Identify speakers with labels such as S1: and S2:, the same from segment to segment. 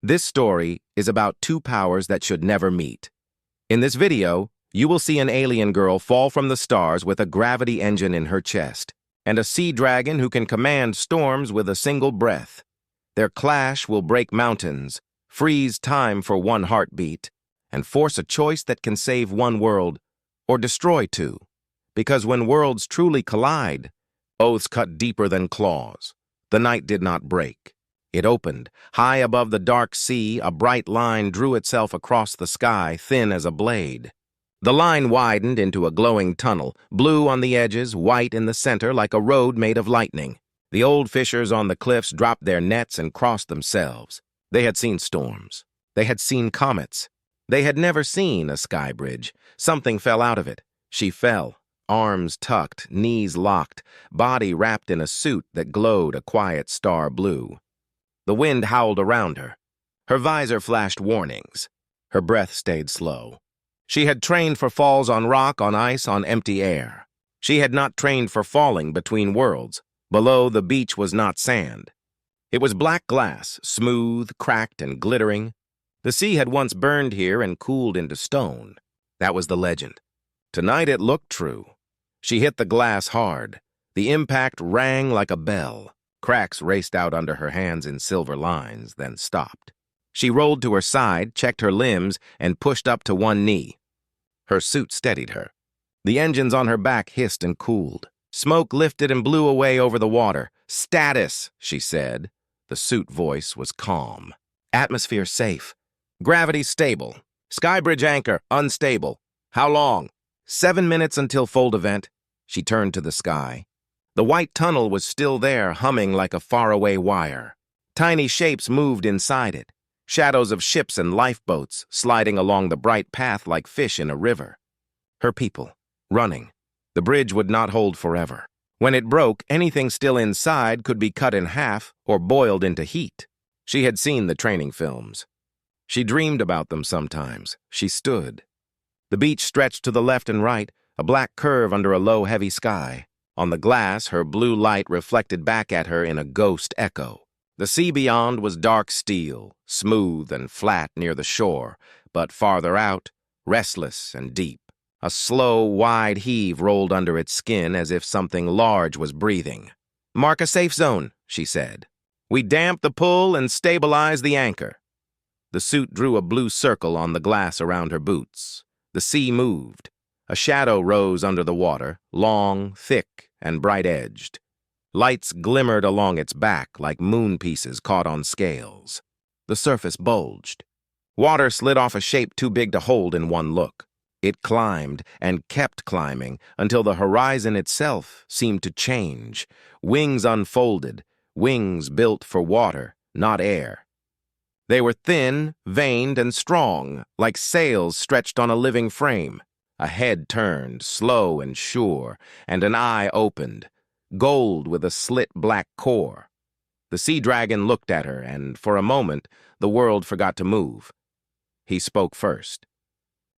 S1: This story is about two powers that should never meet. In this video, you will see an alien girl fall from the stars with a gravity engine in her chest, and a sea dragon who can command storms with a single breath. Their clash will break mountains, freeze time for one heartbeat, and force a choice that can save one world or destroy two. Because when worlds truly collide, oaths cut deeper than claws. The night did not break. It opened. High above the dark sea, a bright line drew itself across the sky, thin as a blade. The line widened into a glowing tunnel, blue on the edges, white in the center, like a road made of lightning. The old fishers on the cliffs dropped their nets and crossed themselves. They had seen storms. They had seen comets. They had never seen a sky bridge. Something fell out of it. She fell, arms tucked, knees locked, body wrapped in a suit that glowed a quiet star blue. The wind howled around her. Her visor flashed warnings. Her breath stayed slow. She had trained for falls on rock, on ice, on empty air. She had not trained for falling between worlds. Below, the beach was not sand. It was black glass, smooth, cracked, and glittering. The sea had once burned here and cooled into stone. That was the legend. Tonight it looked true. She hit the glass hard. The impact rang like a bell. Cracks raced out under her hands in silver lines, then stopped. She rolled to her side, checked her limbs, and pushed up to one knee. Her suit steadied her. The engines on her back hissed and cooled. Smoke lifted and blew away over the water. "Status," she said. The suit voice was calm. "Atmosphere safe. Gravity stable. Skybridge anchor unstable. How long?" 7 minutes until fold event." She turned to the sky. The white tunnel was still there, humming like a faraway wire. Tiny shapes moved inside it, shadows of ships and lifeboats sliding along the bright path like fish in a river. Her people, running. The bridge would not hold forever. When it broke, anything still inside could be cut in half or boiled into heat. She had seen the training films. She dreamed about them sometimes. She stood. The beach stretched to the left and right, a black curve under a low, heavy sky. On the glass, her blue light reflected back at her in a ghost echo. The sea beyond was dark steel, smooth and flat near the shore, but farther out, restless and deep. A slow, wide heave rolled under its skin as if something large was breathing. "Mark a safe zone," she said. "We damp the pull and stabilize the anchor." The suit drew a blue circle on the glass around her boots. The sea moved. A shadow rose under the water, long, thick, and bright-edged. Lights glimmered along its back like moon pieces caught on scales. The surface bulged. Water slid off a shape too big to hold in one look. It climbed and kept climbing until the horizon itself seemed to change. Wings unfolded, wings built for water, not air. They were thin, veined, and strong, like sails stretched on a living frame. A head turned, slow and sure, and an eye opened, gold with a slit black core. The sea dragon looked at her, and for a moment, the world forgot to move. He spoke first.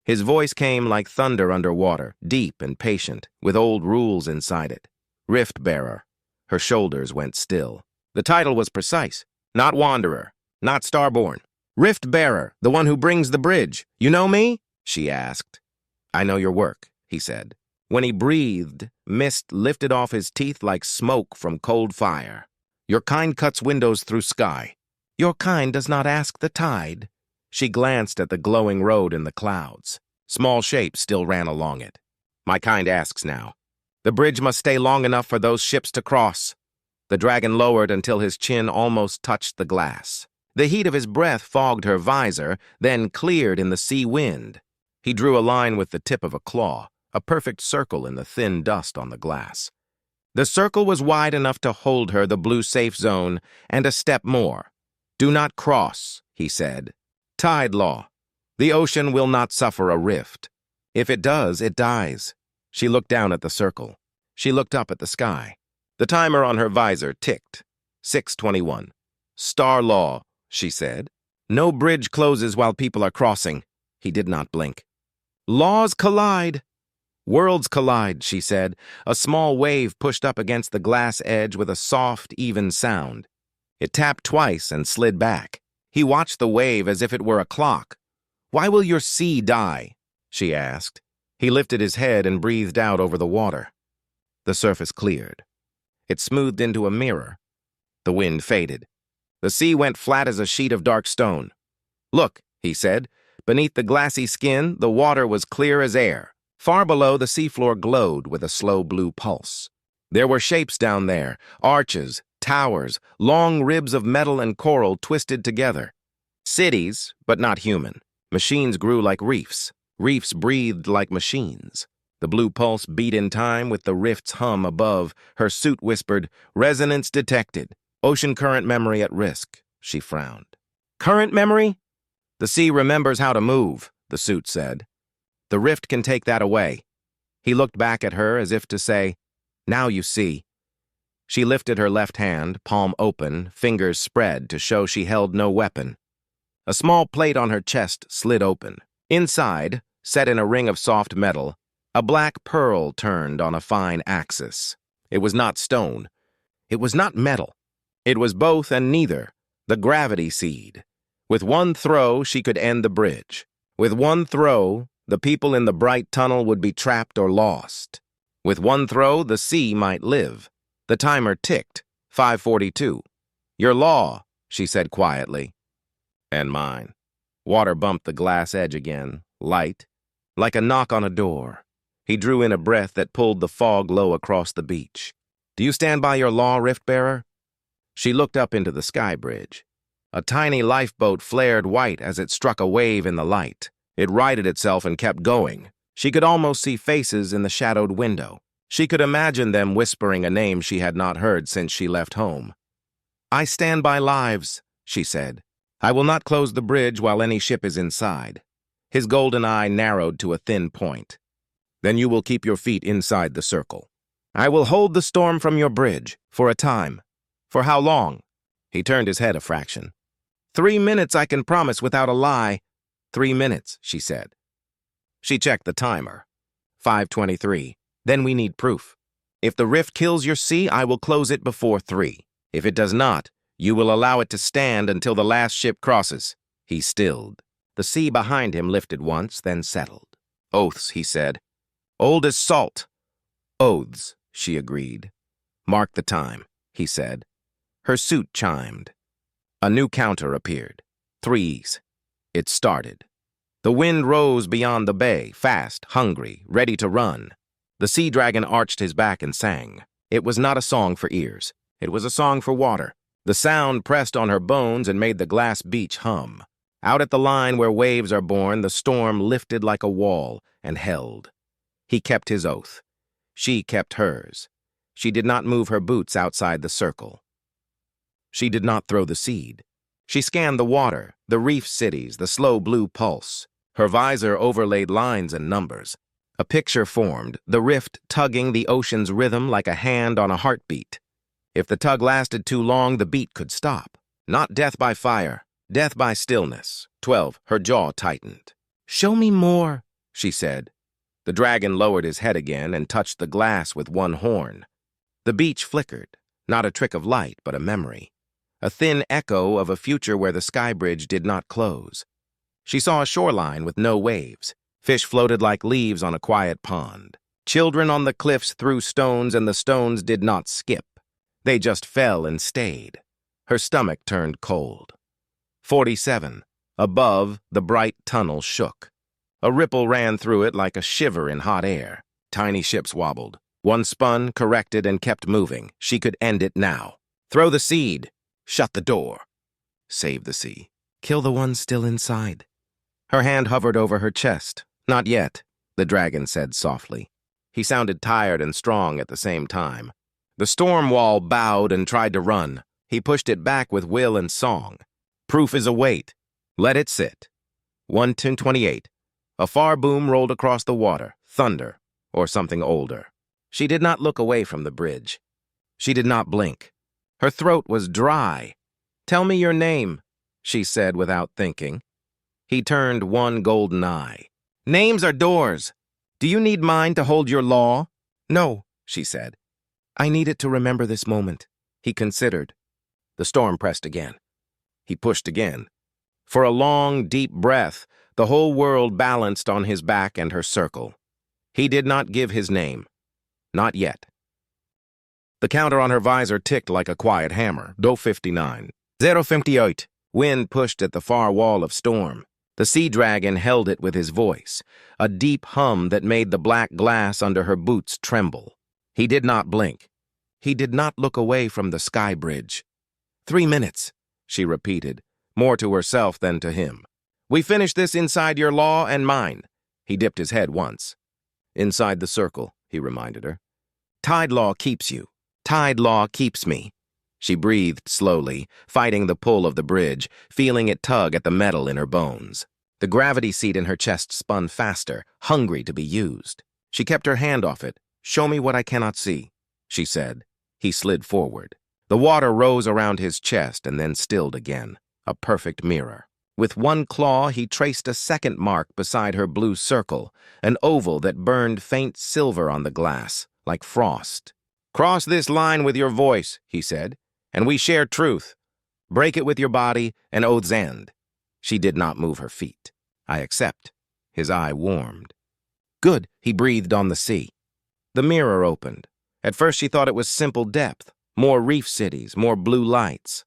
S1: His voice came like thunder underwater, deep and patient, with old rules inside it. Rift Bearer. Her shoulders went still. The title was precise. Not Wanderer, not Starborn. Rift Bearer, the one who brings the bridge. You know me? She asked. "I know your work," he said. When he breathed, mist lifted off his teeth like smoke from cold fire. "Your kind cuts windows through sky. Your kind does not ask the tide." She glanced at the glowing road in the clouds. Small shapes still ran along it. "My kind asks now. The bridge must stay long enough for those ships to cross." The dragon lowered until his chin almost touched the glass. The heat of his breath fogged her visor, then cleared in the sea wind. He drew a line with the tip of a claw, a perfect circle in the thin dust on the glass. The circle was wide enough to hold her the blue safe zone and a step more. "Do not cross," he said. "Tide law. The ocean will not suffer a rift. If it does, it dies." She looked down at the circle. She looked up at the sky. The timer on her visor ticked. 6:21. "Star law," she said. "No bridge closes while people are crossing." He did not blink. "Laws collide." "Worlds collide," she said. A small wave pushed up against the glass edge with a soft, even sound. It tapped twice and slid back. He watched the wave as if it were a clock. "Why will your sea die?" she asked. He lifted his head and breathed out over the water. The surface cleared. It smoothed into a mirror. The wind faded. The sea went flat as a sheet of dark stone. "Look," he said. Beneath the glassy skin, the water was clear as air. Far below, the seafloor glowed with a slow blue pulse. There were shapes down there, arches, towers, long ribs of metal and coral twisted together. Cities, but not human. Machines grew like reefs. Reefs breathed like machines. The blue pulse beat in time with the rift's hum above. Her suit whispered, "Resonance detected. Ocean current memory at risk." She frowned. "Current memory?" "The sea remembers how to move," the suit said. "The rift can take that away." He looked back at her as if to say, "Now you see." She lifted her left hand, palm open, fingers spread to show she held no weapon. A small plate on her chest slid open. Inside, set in a ring of soft metal, a black pearl turned on a fine axis. It was not stone. It was not metal. It was both and neither, the gravity seed. With one throw, she could end the bridge. With one throw, the people in the bright tunnel would be trapped or lost. With one throw, the sea might live. The timer ticked, 5:42. "Your law," she said quietly. "And mine." Water bumped the glass edge again, light, like a knock on a door. He drew in a breath that pulled the fog low across the beach. "Do you stand by your law, Riftbearer?" She looked up into the sky bridge. A tiny lifeboat flared white as it struck a wave in the light. It righted itself and kept going. She could almost see faces in the shadowed window. She could imagine them whispering a name she had not heard since she left home. "I stand by lives," she said. "I will not close the bridge while any ship is inside." His golden eye narrowed to a thin point. "Then you will keep your feet inside the circle. I will hold the storm from your bridge, for a time." "For how long?" He turned his head a fraction. 3 minutes, I can promise without a lie." 3 minutes, she said. She checked the timer. 5:23. "Then we need proof. If the rift kills your sea, I will close it before 3. If it does not, you will allow it to stand until the last ship crosses." He stilled. The sea behind him lifted once, then settled. "Oaths," he said. "Old as salt." "Oaths," she agreed. "Mark the time," he said. Her suit chimed. A new counter appeared. 3s. It started. The wind rose beyond the bay, fast, hungry, ready to run. The sea dragon arched his back and sang. It was not a song for ears. It was a song for water. The sound pressed on her bones and made the glass beach hum. Out at the line where waves are born, the storm lifted like a wall and held. He kept his oath. She kept hers. She did not move her boots outside the circle. She did not throw the seed. She scanned the water, the reef cities, the slow blue pulse. Her visor overlaid lines and numbers. A picture formed, the rift tugging the ocean's rhythm like a hand on a heartbeat. If the tug lasted too long, the beat could stop. Not death by fire, death by stillness. 12. Her jaw tightened. "Show me more," she said. The dragon lowered his head again and touched the glass with one horn. The beach flickered, not a trick of light, but a memory. A thin echo of a future where the sky bridge did not close. She saw a shoreline with no waves. Fish floated like leaves on a quiet pond. Children on the cliffs threw stones, and the stones did not skip. They just fell and stayed. Her stomach turned cold. 47. Above, the bright tunnel shook. A ripple ran through it like a shiver in hot air. Tiny ships wobbled. One spun, corrected, and kept moving. She could end it now. "Throw the seed. Shut the door. Save the sea. Kill the ones still inside." Her hand hovered over her chest. "Not yet," the dragon said softly. He sounded tired and strong at the same time. The storm wall bowed and tried to run. He pushed it back with will and song. "Proof is a weight. Let it sit." 1:28. A far boom rolled across the water. Thunder, or something older. She did not look away from the bridge. She did not blink. Her throat was dry. "Tell me your name," she said without thinking. He turned one golden eye. "Names are doors. Do you need mine to hold your law?" "No," she said. "I need it to remember this moment." He considered. The storm pressed again. He pushed again. For a long, deep breath, the whole world balanced on his back and her circle. He did not give his name. Not yet. The counter on her visor ticked like a quiet hammer. Do 59. 058. Wind pushed at the far wall of storm. The sea dragon held it with his voice, a deep hum that made the black glass under her boots tremble. He did not blink. He did not look away from the sky bridge. 3 minutes, she repeated, more to herself than to him. We finish this inside your law and mine. He dipped his head once. Inside the circle, he reminded her. Tide law keeps you. Tide law keeps me. She breathed slowly, fighting the pull of the bridge, feeling it tug at the metal in her bones. The gravity seat in her chest spun faster, hungry to be used. She kept her hand off it. Show me what I cannot see, she said. He slid forward. The water rose around his chest and then stilled again, a perfect mirror. With one claw, he traced a second mark beside her blue circle, an oval that burned faint silver on the glass, like frost. Cross this line with your voice, he said, and we share truth. Break it with your body, and oaths end. She did not move her feet. I accept. His eye warmed. Good, he breathed on the sea. The mirror opened. At first she thought it was simple depth, more reef cities, more blue lights.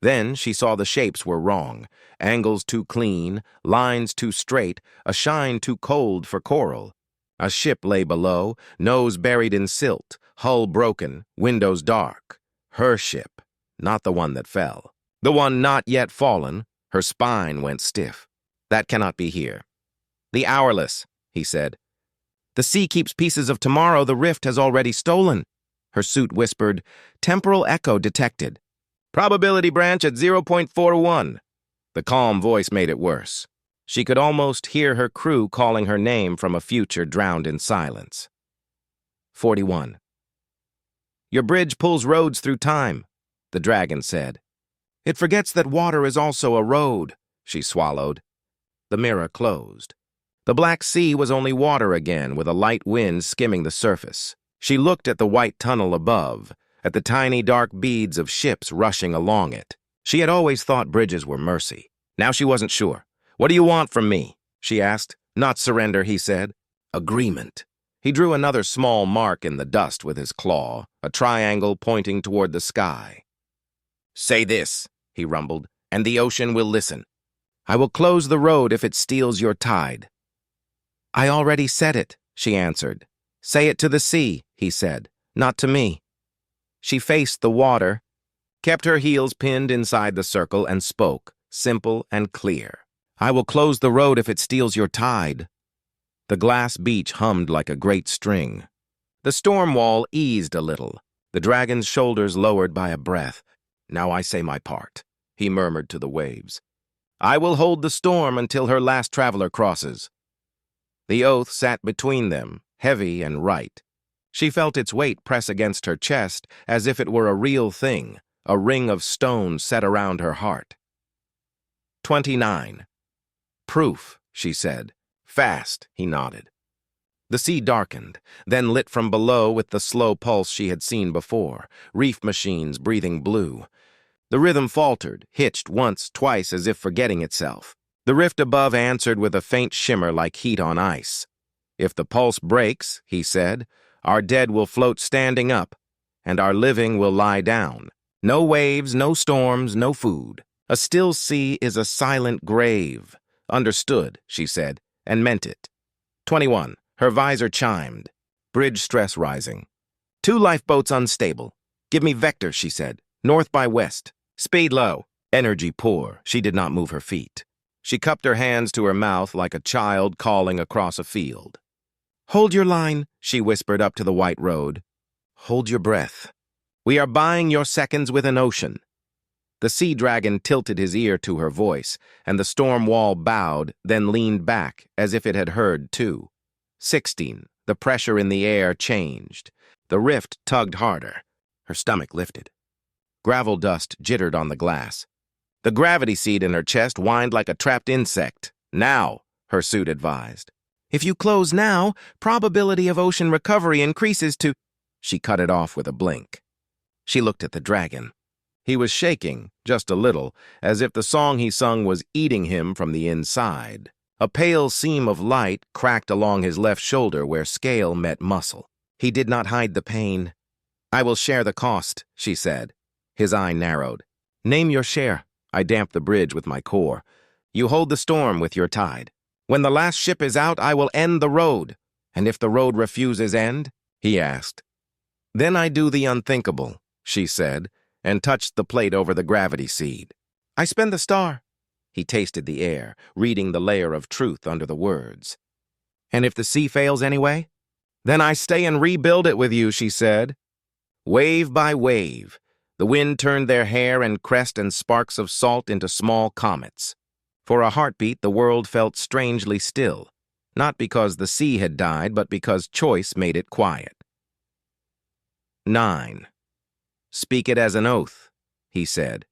S1: Then she saw the shapes were wrong, angles too clean, lines too straight, a shine too cold for coral. A ship lay below, nose buried in silt, hull broken, windows dark. Her ship, not the one that fell. The one not yet fallen. Her spine went stiff. That cannot be here. The Hourless, he said. The sea keeps pieces of tomorrow the rift has already stolen. Her suit whispered, temporal echo detected. Probability branch at 0.41. The calm voice made it worse. She could almost hear her crew calling her name from a future drowned in silence. 41. Your bridge pulls roads through time, the dragon said. It forgets that water is also a road, she swallowed. The mirror closed. The black sea was only water again, with a light wind skimming the surface. She looked at the white tunnel above, at the tiny dark beads of ships rushing along it. She had always thought bridges were mercy. Now she wasn't sure. What do you want from me? She asked. Not surrender, he said. Agreement. He drew another small mark in the dust with his claw, a triangle pointing toward the sky. Say this, he rumbled, and the ocean will listen. I will close the road if it steals your tide. I already said it, she answered. Say it to the sea, he said, not to me. She faced the water, kept her heels pinned inside the circle, and spoke, simple and clear. I will close the road if it steals your tide. The glass beach hummed like a great string. The storm wall eased a little, the dragon's shoulders lowered by a breath. Now I say my part, he murmured to the waves. I will hold the storm until her last traveler crosses. The oath sat between them, heavy and right. She felt its weight press against her chest as if it were a real thing, a ring of stone set around her heart. 29. Proof, she said. Fast, he nodded. The sea darkened, then lit from below with the slow pulse she had seen before, reef machines breathing blue. The rhythm faltered, hitched once, twice as if forgetting itself. The rift above answered with a faint shimmer like heat on ice. If the pulse breaks, he said, our dead will float standing up, and our living will lie down. No waves, no storms, no food. A still sea is a silent grave. Understood, she said, and meant it. 21. Her visor chimed. Bridge stress rising. 2 lifeboats unstable. Give me vector, she said. North by west. Speed low. Energy poor. She did not move her feet. She cupped her hands to her mouth like a child calling across a field. Hold your line, she whispered up to the white road. Hold your breath. We are buying your seconds with an ocean. The sea dragon tilted his ear to her voice, and the storm wall bowed, then leaned back, as if it had heard too. 16. The pressure in the air changed. The rift tugged harder. Her stomach lifted. Gravel dust jittered on the glass. The gravity seat in her chest whined like a trapped insect. Now, her suit advised. If you close now, probability of ocean recovery increases to... She cut it off with a blink. She looked at the dragon. He was shaking, just a little, as if the song he sung was eating him from the inside. A pale seam of light cracked along his left shoulder where scale met muscle. He did not hide the pain. "I will share the cost," she said. His eye narrowed. "Name your share." I damped the bridge with my core. "You hold the storm with your tide. When the last ship is out, I will end the road." "And if the road refuses end?" he asked. "Then I do the unthinkable," she said, and touched the plate over the gravity seed. "I spend the star." He tasted the air, reading the layer of truth under the words. "And if the sea fails anyway?" "Then I stay and rebuild it with you," she said. Wave by wave, the wind turned their hair and crest and sparks of salt into small comets. For a heartbeat, the world felt strangely still, not because the sea had died, but because choice made it quiet. 9. "Speak it as an oath," he said.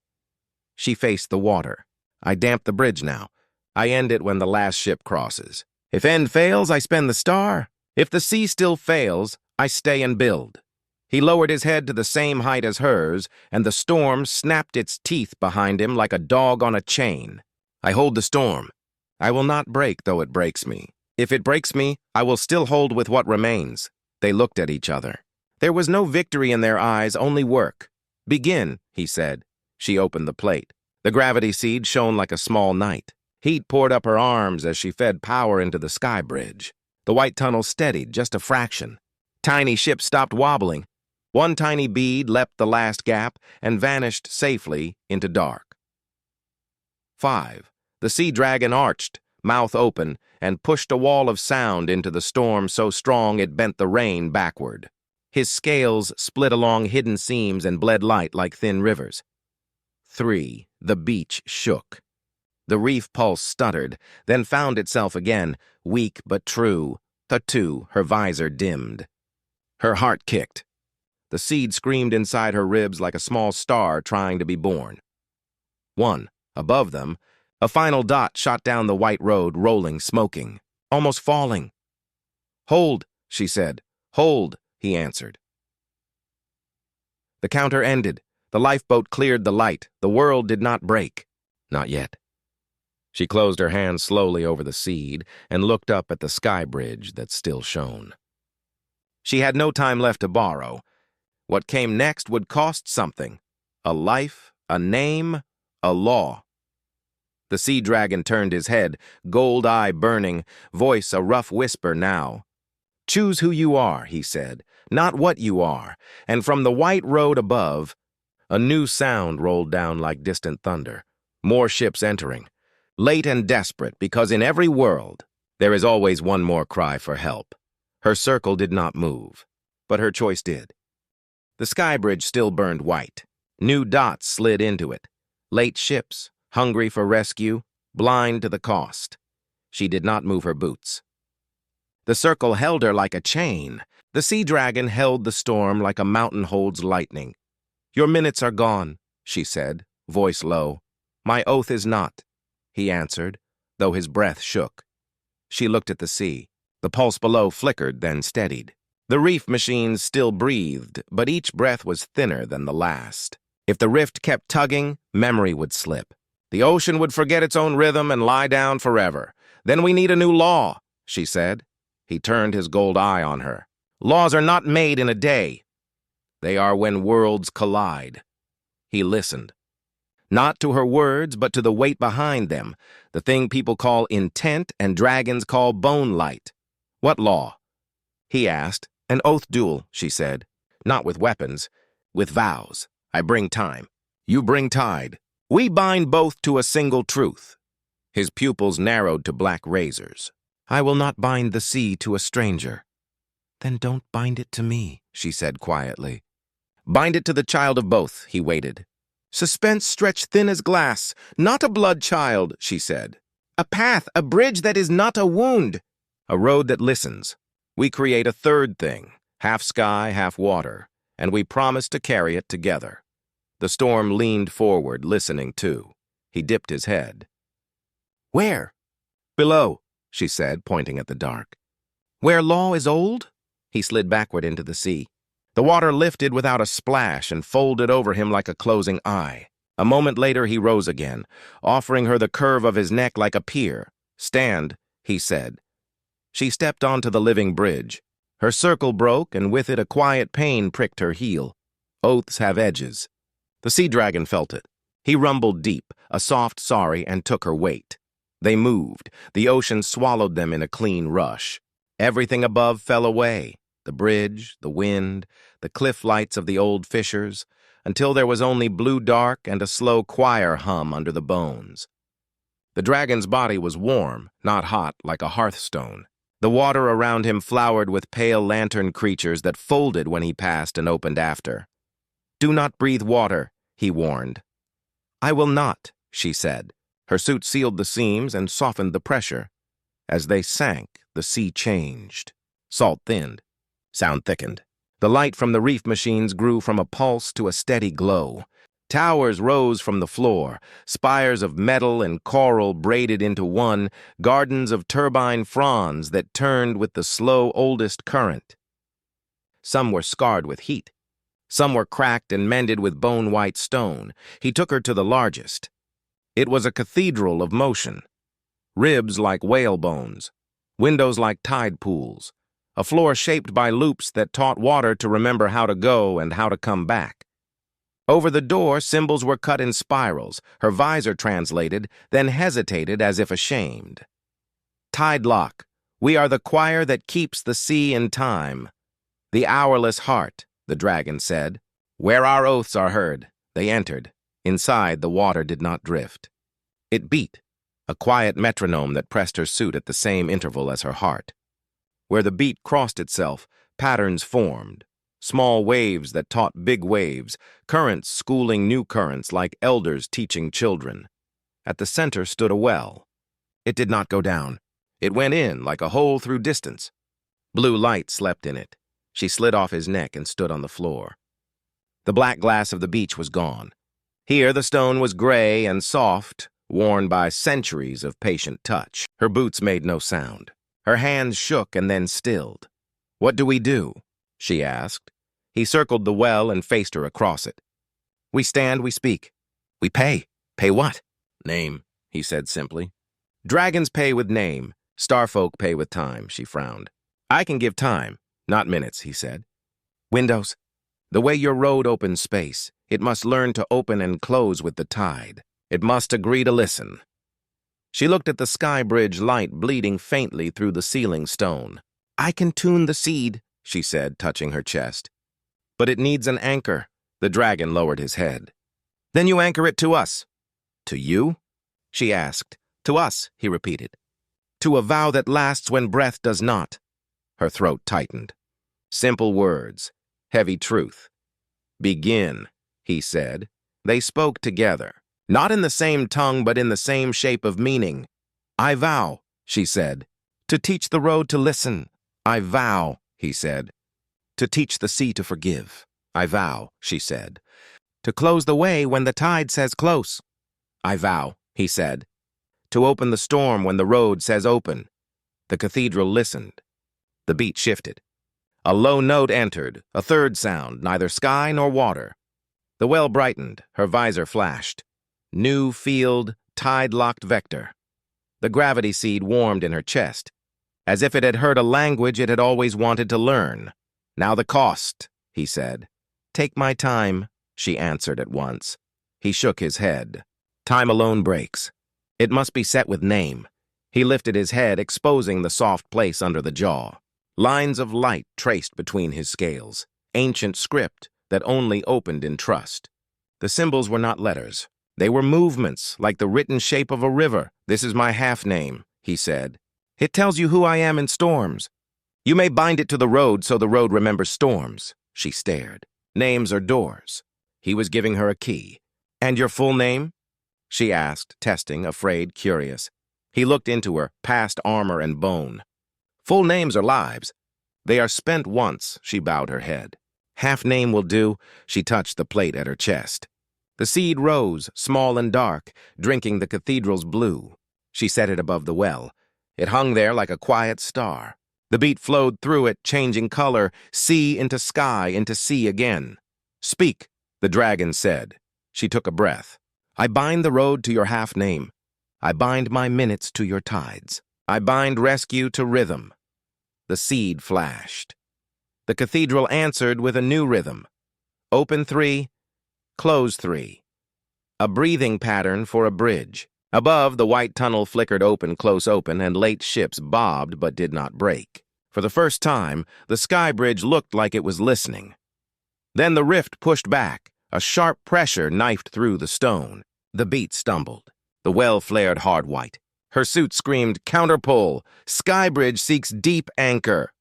S1: She faced the water. "I damp the bridge now. I end it when the last ship crosses. If end fails, I spend the star. If the sea still fails, I stay and build." He lowered his head to the same height as hers, and the storm snapped its teeth behind him like a dog on a chain. "I hold the storm. I will not break, though it breaks me. If it breaks me, I will still hold with what remains." They looked at each other. There was no victory in their eyes, only work. "Begin," he said. She opened the plate. The gravity seed shone like a small night. Heat poured up her arms as she fed power into the sky bridge. The white tunnel steadied, just a fraction. Tiny ships stopped wobbling. One tiny bead leapt the last gap and vanished safely into dark. 5. The sea dragon arched, mouth open, and pushed a wall of sound into the storm so strong it bent the rain backward. His scales split along hidden seams and bled light like thin rivers. 3. The beach shook. The reef pulse stuttered, then found itself again, weak but true. The her visor dimmed. Her heart kicked. The seed screamed inside her ribs like a small star trying to be born. 1. Above them, a final dot shot down the white road, rolling, smoking, almost falling. "Hold," she said. "Hold," he answered. The counter ended. The lifeboat cleared the light. The world did not break. Not yet. She closed her hand slowly over the seed and looked up at the sky bridge that still shone. She had no time left to borrow. What came next would cost something. A life, a name, a law. The sea dragon turned his head, gold eye burning, voice a rough whisper now. "Choose who you are," he said, "not what you are." And from the white road above, a new sound rolled down like distant thunder. More ships entering. Late and desperate, because in every world, there is always one more cry for help. Her circle did not move, but her choice did. The sky bridge still burned white. New dots slid into it. Late ships, hungry for rescue, blind to the cost. She did not move her boots. The circle held her like a chain. The sea dragon held the storm like a mountain holds lightning. "Your minutes are gone," she said, voice low. "My oath is not," he answered, though his breath shook. She looked at the sea. The pulse below flickered, then steadied. The reef machines still breathed, but each breath was thinner than the last. If the rift kept tugging, memory would slip. The ocean would forget its own rhythm and lie down forever. "Then we need a new law," she said. He turned his gold eye on her. "Laws are not made in a day. They are when worlds collide." He listened. Not to her words, but to the weight behind them, the thing people call intent and dragons call bone light. "What law?" he asked. "An oath duel," she said. "Not with weapons, with vows. I bring time. You bring tide. We bind both to a single truth." His pupils narrowed to black razors. "I will not bind the sea to a stranger." "Then don't bind it to me," she said quietly. "Bind it to the child of both," he waited. "Suspense stretched thin as glass, not a blood child," she said. "A path, a bridge that is not a wound. A road that listens. We create a third thing, half sky, half water, and we promise to carry it together." The storm leaned forward, listening too. He dipped his head. "Where?" "Below," she said, pointing at the dark. "Where law is old?" He slid backward into the sea. The water lifted without a splash and folded over him like a closing eye. A moment later he rose again, offering her the curve of his neck like a pier. "Stand," he said. She stepped onto the living bridge. Her circle broke, and with it a quiet pain pricked her heel. Oaths have edges. The sea dragon felt it. He rumbled deep, a soft sorry, and took her weight. They moved. The ocean swallowed them in a clean rush. Everything above fell away. The bridge, the wind, the cliff lights of the old fishers, until there was only blue dark and a slow choir hum under the bones. The dragon's body was warm, not hot like a hearthstone. The water around him flowered with pale lantern creatures that folded when he passed and opened after. "Do not breathe water," he warned. "I will not," she said. Her suit sealed the seams and softened the pressure. As they sank, the sea changed. Salt thinned. Sound thickened. The light from the reef machines grew from a pulse to a steady glow. Towers rose from the floor, spires of metal and coral braided into one, gardens of turbine fronds that turned with the slow oldest current. Some were scarred with heat. Some were cracked and mended with bone-white stone. He took her to the largest. It was a cathedral of motion. Ribs like whale bones, windows like tide pools, a floor shaped by loops that taught water to remember how to go and how to come back. Over the door, symbols were cut in spirals. Her visor translated, then hesitated as if ashamed. "Tide lock. We are the choir that keeps the sea in time. The hourless heart," the dragon said. "Where our oaths are heard." They entered. Inside, the water did not drift. It beat, a quiet metronome that pressed her suit at the same interval as her heart. Where the beat crossed itself, patterns formed. Small waves that taught big waves, currents schooling new currents like elders teaching children. At the center stood a well. It did not go down. It went in like a hole through distance. Blue light slept in it. She slid off his neck and stood on the floor. The black glass of the beach was gone. Here the stone was gray and soft, worn by centuries of patient touch. Her boots made no sound. Her hands shook and then stilled. "What do we do?" she asked. He circled the well and faced her across it. "We stand, we speak. We pay. Pay what?" "Name," he said simply. "Dragons pay with name. Starfolk pay with time," she frowned. "I can give time, not minutes," he said. "Windows. The way your road opens space, it must learn to open and close with the tide. It must agree to listen." She looked at the sky bridge light bleeding faintly through the ceiling stone. "I can tune the seed," she said, touching her chest. "But it needs an anchor." The dragon lowered his head. "Then you anchor it to us." "To you?" she asked. "To us," he repeated. "To a vow that lasts when breath does not." Her throat tightened. Simple words, heavy truth. "Begin," he said. They spoke together. Not in the same tongue, but in the same shape of meaning. "I vow," she said, "to teach the road to listen." "I vow," he said, "to teach the sea to forgive." "I vow," she said, "to close the way when the tide says close." "I vow," he said, "to open the storm when the road says open." The cathedral listened. The beat shifted. A low note entered, a third sound, neither sky nor water. The well brightened, her visor flashed. New field, tide-locked vector. The gravity seed warmed in her chest, as if it had heard a language it had always wanted to learn. "Now the cost," he said. "Take my time," she answered at once. He shook his head. "Time alone breaks. It must be set with name." He lifted his head, exposing the soft place under the jaw. Lines of light traced between his scales. Ancient script that only opened in trust. The symbols were not letters. They were movements, like the written shape of a river. "This is my half-name," he said. "It tells you who I am in storms. You may bind it to the road so the road remembers storms." She stared. "Names are doors." He was giving her a key. "And your full name?" she asked, testing, afraid, curious. He looked into her, past armor and bone. "Full names are lives. They are spent once," she bowed her head. "Half name will do." She touched the plate at her chest. The seed rose, small and dark, drinking the cathedral's blue. She set it above the well. It hung there like a quiet star. The beat flowed through it, changing color, sea into sky, into sea again. "Speak," the dragon said. She took a breath. I bind the road to your half-name. I bind my minutes to your tides. I bind rescue to rhythm. The seed flashed. The cathedral answered with a new rhythm. Open 3, close 3. A breathing pattern for a bridge. Above, the white tunnel flickered open, close open, and late ships bobbed but did not break. For the first time, the sky bridge looked like it was listening. Then the rift pushed back. A sharp pressure knifed through the stone. The beat stumbled. The well flared hard white. Her suit screamed, counterpull. Skybridge seeks deep anchor.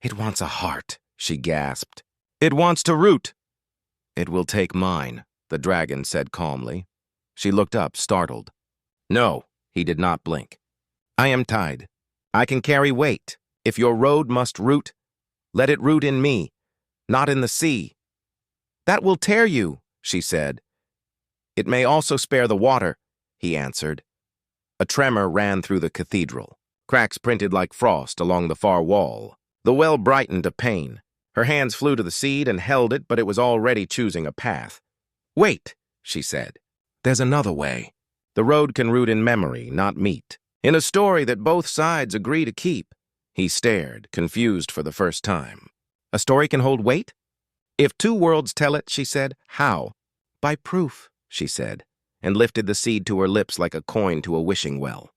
S1: It wants a heart, she gasped. It wants to root. It will take mine, the dragon said calmly. She looked up, startled. No, he did not blink. I am tied. I can carry weight. If your road must root, let it root in me, not in the sea. That will tear you, she said. It may also spare the water, he answered. A tremor ran through the cathedral. Cracks printed like frost along the far wall. The well brightened a pain. Her hands flew to the seed and held it, but it was already choosing a path. Wait, she said. There's another way. The road can root in memory, not meat. In a story that both sides agree to keep. He stared, confused for the first time. A story can hold weight? If 2 worlds tell it, she said, how? By proof, she said, and lifted the seed to her lips like a coin to a wishing well.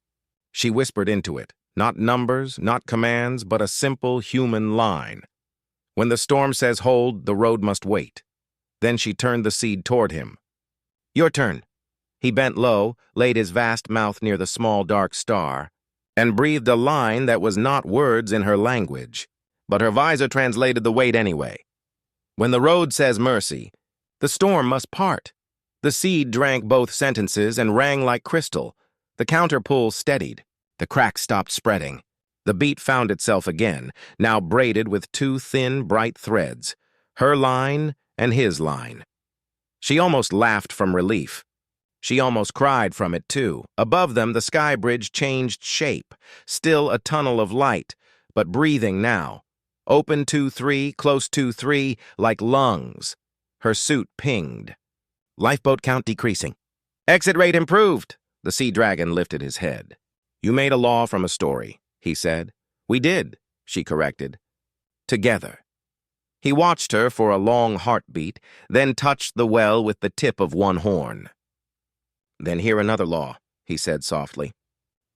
S1: She whispered into it, not numbers, not commands, but a simple human line. When the storm says hold, the road must wait. Then she turned the seed toward him. Your turn. He bent low, laid his vast mouth near the small dark star, and breathed a line that was not words in her language, but her visor translated the weight anyway. When the road says mercy, the storm must part. The seed drank both sentences and rang like crystal. The counterpull steadied. The cracks stopped spreading. The beat found itself again, now braided with 2 thin, bright threads, her line and his line. She almost laughed from relief. She almost cried from it, too. Above them, the sky bridge changed shape, still a tunnel of light, but breathing now. Open 2-3, close 2-3, like lungs. Her suit pinged. Lifeboat count decreasing. Exit rate improved. The sea dragon lifted his head. You made a law from a story, he said. We did, she corrected. Together. He watched her for a long heartbeat, then touched the well with the tip of one horn. Then hear another law, he said softly.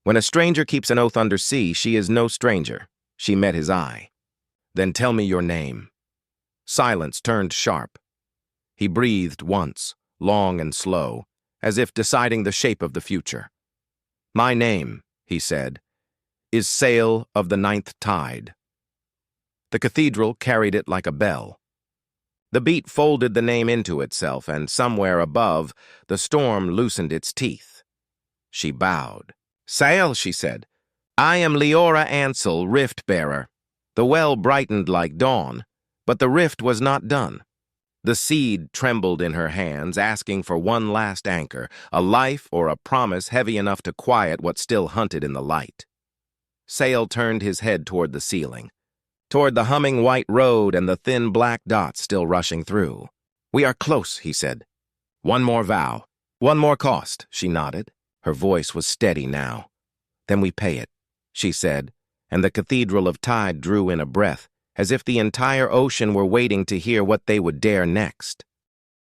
S1: When a stranger keeps an oath under sea, she is no stranger. She met his eye. Then tell me your name. Silence turned sharp. He breathed once, long and slow, as if deciding the shape of the future. My name, he said, is Sail of the Ninth Tide. The cathedral carried it like a bell. The beat folded the name into itself, and somewhere above, the storm loosened its teeth. She bowed. Sail, she said. I am Leora Ansel, Rift-bearer. The well brightened like dawn, but the rift was not done. The seed trembled in her hands, asking for one last anchor, a life or a promise heavy enough to quiet what still hunted in the light. Sail turned his head toward the ceiling, toward the humming white road and the thin black dots still rushing through. We are close, he said. One more vow. One more cost, she nodded. Her voice was steady now. Then we pay it, she said, and the cathedral of tide drew in a breath, as if the entire ocean were waiting to hear what they would dare next.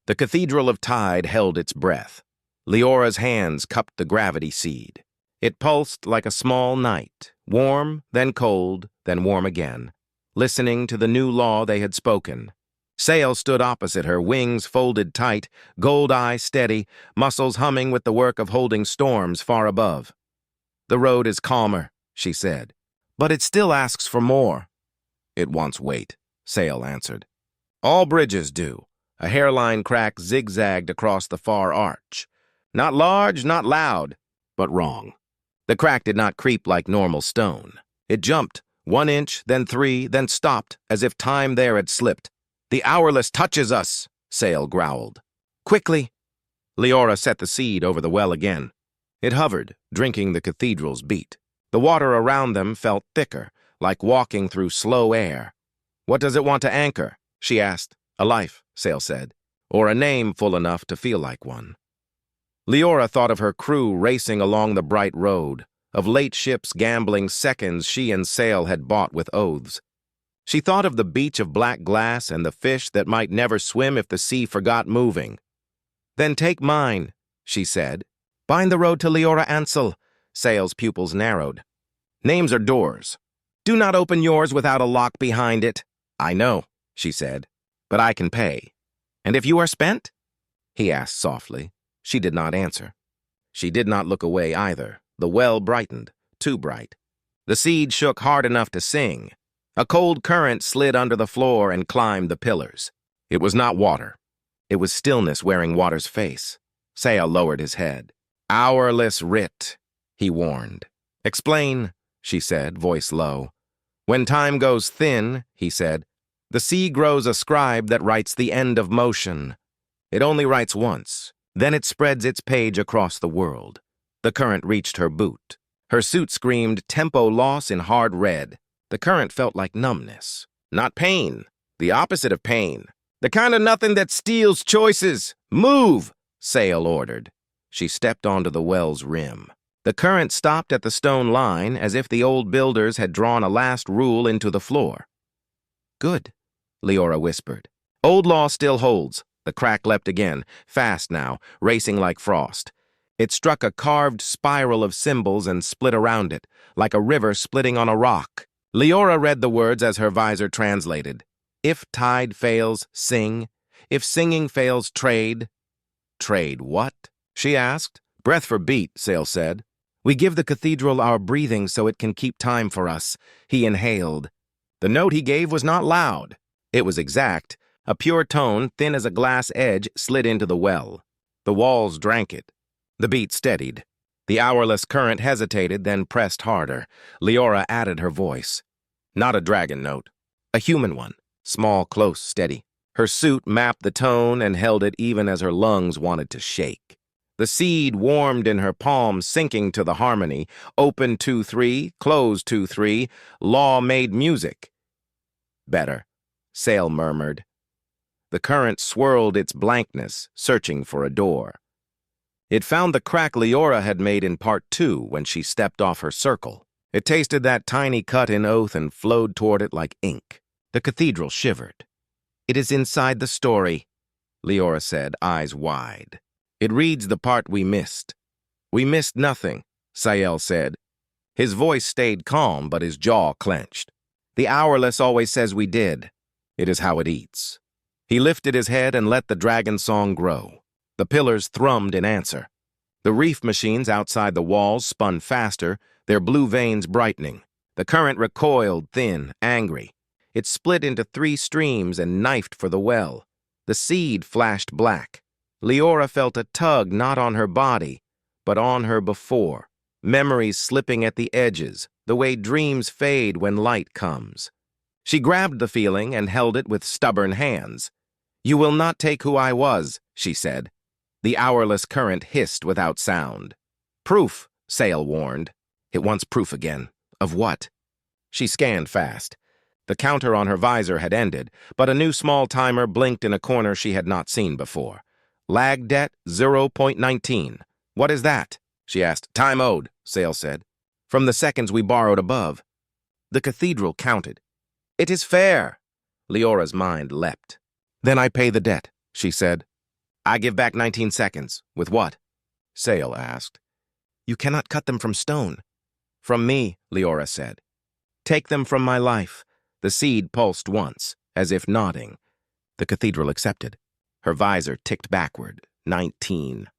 S1: The cathedral of tide held its breath. Leora's hands cupped the gravity seed. It pulsed like a small night, warm, then cold, then warm again, listening to the new law they had spoken. Sail stood opposite her, wings folded tight, gold eye steady, muscles humming with the work of holding storms far above. The road is calmer, she said, but it still asks for more. It wants weight, Sail answered. All bridges do. A hairline crack zigzagged across the far arch. Not large, not loud, but wrong. The crack did not creep like normal stone. It jumped, 1 inch, then 3, then stopped, as if time there had slipped. The Hourless touches us, Sail growled. Quickly! Leora set the seed over the well again. It hovered, drinking the cathedral's beat. The water around them felt thicker, like walking through slow air. What does it want to anchor? She asked. A life, Sail said, or a name full enough to feel like one. Leora thought of her crew racing along the bright road, of late ships gambling seconds she and Sail had bought with oaths. She thought of the beach of black glass and the fish that might never swim if the sea forgot moving. "Then take mine," she said. "Bind the road to Leora Ansel." Sail's pupils narrowed. "Names are doors. Do not open yours without a lock behind it." "I know," she said, "but I can pay." "And if you are spent?" he asked softly. She did not answer. She did not look away either. The well brightened, too bright. The seed shook hard enough to sing. A cold current slid under the floor and climbed the pillars. It was not water. It was stillness wearing water's face. Sail lowered his head. "Hourless writ," he warned. "Explain," she said, voice low. "When time goes thin," he said, "the sea grows a scribe that writes the end of motion. It only writes once. Then it spreads its page across the world." The current reached her boot. Her suit screamed tempo loss in hard red. The current felt like numbness. Not pain. The opposite of pain. The kind of nothing that steals choices. "Move," Sail ordered. She stepped onto the well's rim. The current stopped at the stone line as if the old builders had drawn a last rule into the floor. "Good," Leora whispered. "Old law still holds." The crack leapt again, fast now, racing like frost. It struck a carved spiral of symbols and split around it, like a river splitting on a rock. Leora read the words as her visor translated. "If tide fails, sing. If singing fails, trade." "Trade what?" she asked. "Breath for beat," Sail said. "We give the cathedral our breathing so it can keep time for us." He inhaled. The note he gave was not loud. It was exact. A pure tone, thin as a glass edge, slid into the well. The walls drank it. The beat steadied. The hourless current hesitated, then pressed harder. Leora added her voice. Not a dragon note. A human one. Small, close, steady. Her suit mapped the tone and held it even as her lungs wanted to shake. The seed warmed in her palm, sinking to the harmony. Open 2-3, close 2-3. Law made music. "Better," Sail murmured. The current swirled its blankness, searching for a door. It found the crack Leora had made in part 2 when she stepped off her circle. It tasted that tiny cut in oath and flowed toward it like ink. The cathedral shivered. "It is inside the story," Leora said, eyes wide. "It reads the part we missed." "We missed nothing," Sael said. His voice stayed calm, but his jaw clenched. "The hourless always says we did. It is how it eats." He lifted his head and let the dragon song grow. The pillars thrummed in answer. The reef machines outside the walls spun faster, their blue veins brightening. The current recoiled, thin, angry. It split into 3 streams and knifed for the well. The seed flashed black. Leora felt a tug not on her body, but on her before. Memories slipping at the edges, the way dreams fade when light comes. She grabbed the feeling and held it with stubborn hands. "You will not take who I was," she said. The hourless current hissed without sound. "Proof," Sail warned. "It wants proof again." "Of what?" She scanned fast. The counter on her visor had ended, but a new small timer blinked in a corner she had not seen before. "Lag debt 0.19. "What is that?" she asked. "Time owed," Sail said. "From the seconds we borrowed above." The cathedral counted. "It is fair." Leora's mind leapt. "Then I pay the debt," she said. "I give back 19 seconds. With what?" Sail asked. "You cannot cut them from stone." "From me," Leora said. "Take them from my life." The seed pulsed once, as if nodding. The cathedral accepted. Her visor ticked backward. 19.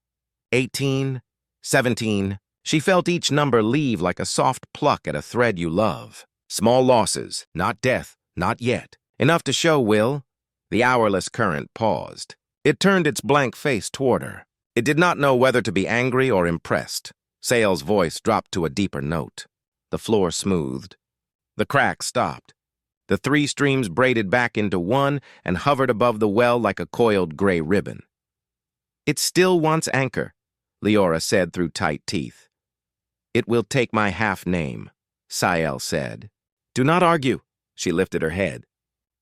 S1: 18. 17. She felt each number leave like a soft pluck at a thread you love. Small losses, not death, not yet. Enough to show will. The hourless current paused. It turned its blank face toward her. It did not know whether to be angry or impressed. Sail's voice dropped to a deeper note. The floor smoothed. The crack stopped. The 3 streams braided back into one and hovered above the well like a coiled gray ribbon. "It still wants anchor," Leora said through tight teeth. "It will take my half-name," Sael said. "Do not argue." She lifted her head.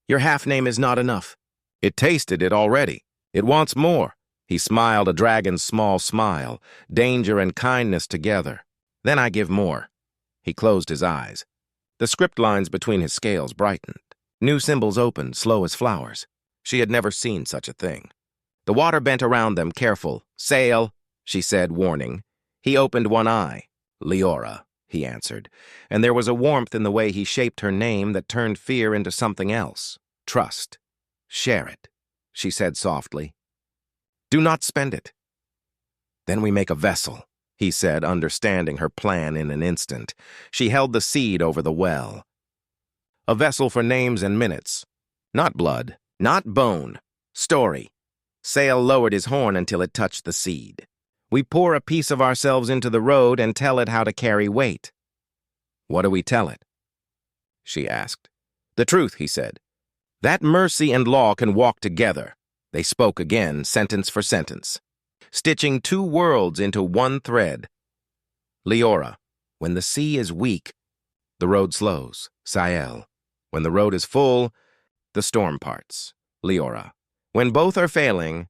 S1: "Your half-name is not enough." "It tasted it already. It wants more." He smiled a dragon's small smile, danger and kindness together. Then I give more. He closed his eyes. The script lines between his scales brightened. New symbols opened, slow as flowers. She had never seen such a thing. The water bent around them, careful. Sail, she said, warning. He opened one eye. Leora, he answered, and there was a warmth in the way he shaped her name that turned fear into something else. Trust. Share it, she said softly. Do not spend it. Then we make a vessel, he said, understanding her plan in an instant. She held the seed over the well. A vessel for names and minutes. Not blood, not bone. Story. Sail lowered his horn until it touched the seed. We pour a piece of ourselves into the road and tell it how to carry weight. What do we tell it? She asked. The truth, he said. That mercy and law can walk together. They spoke again, sentence for sentence, stitching two worlds into one thread. Leora, when the sea is weak, the road slows. Sael, when the road is full, the storm parts. Leora, when both are failing,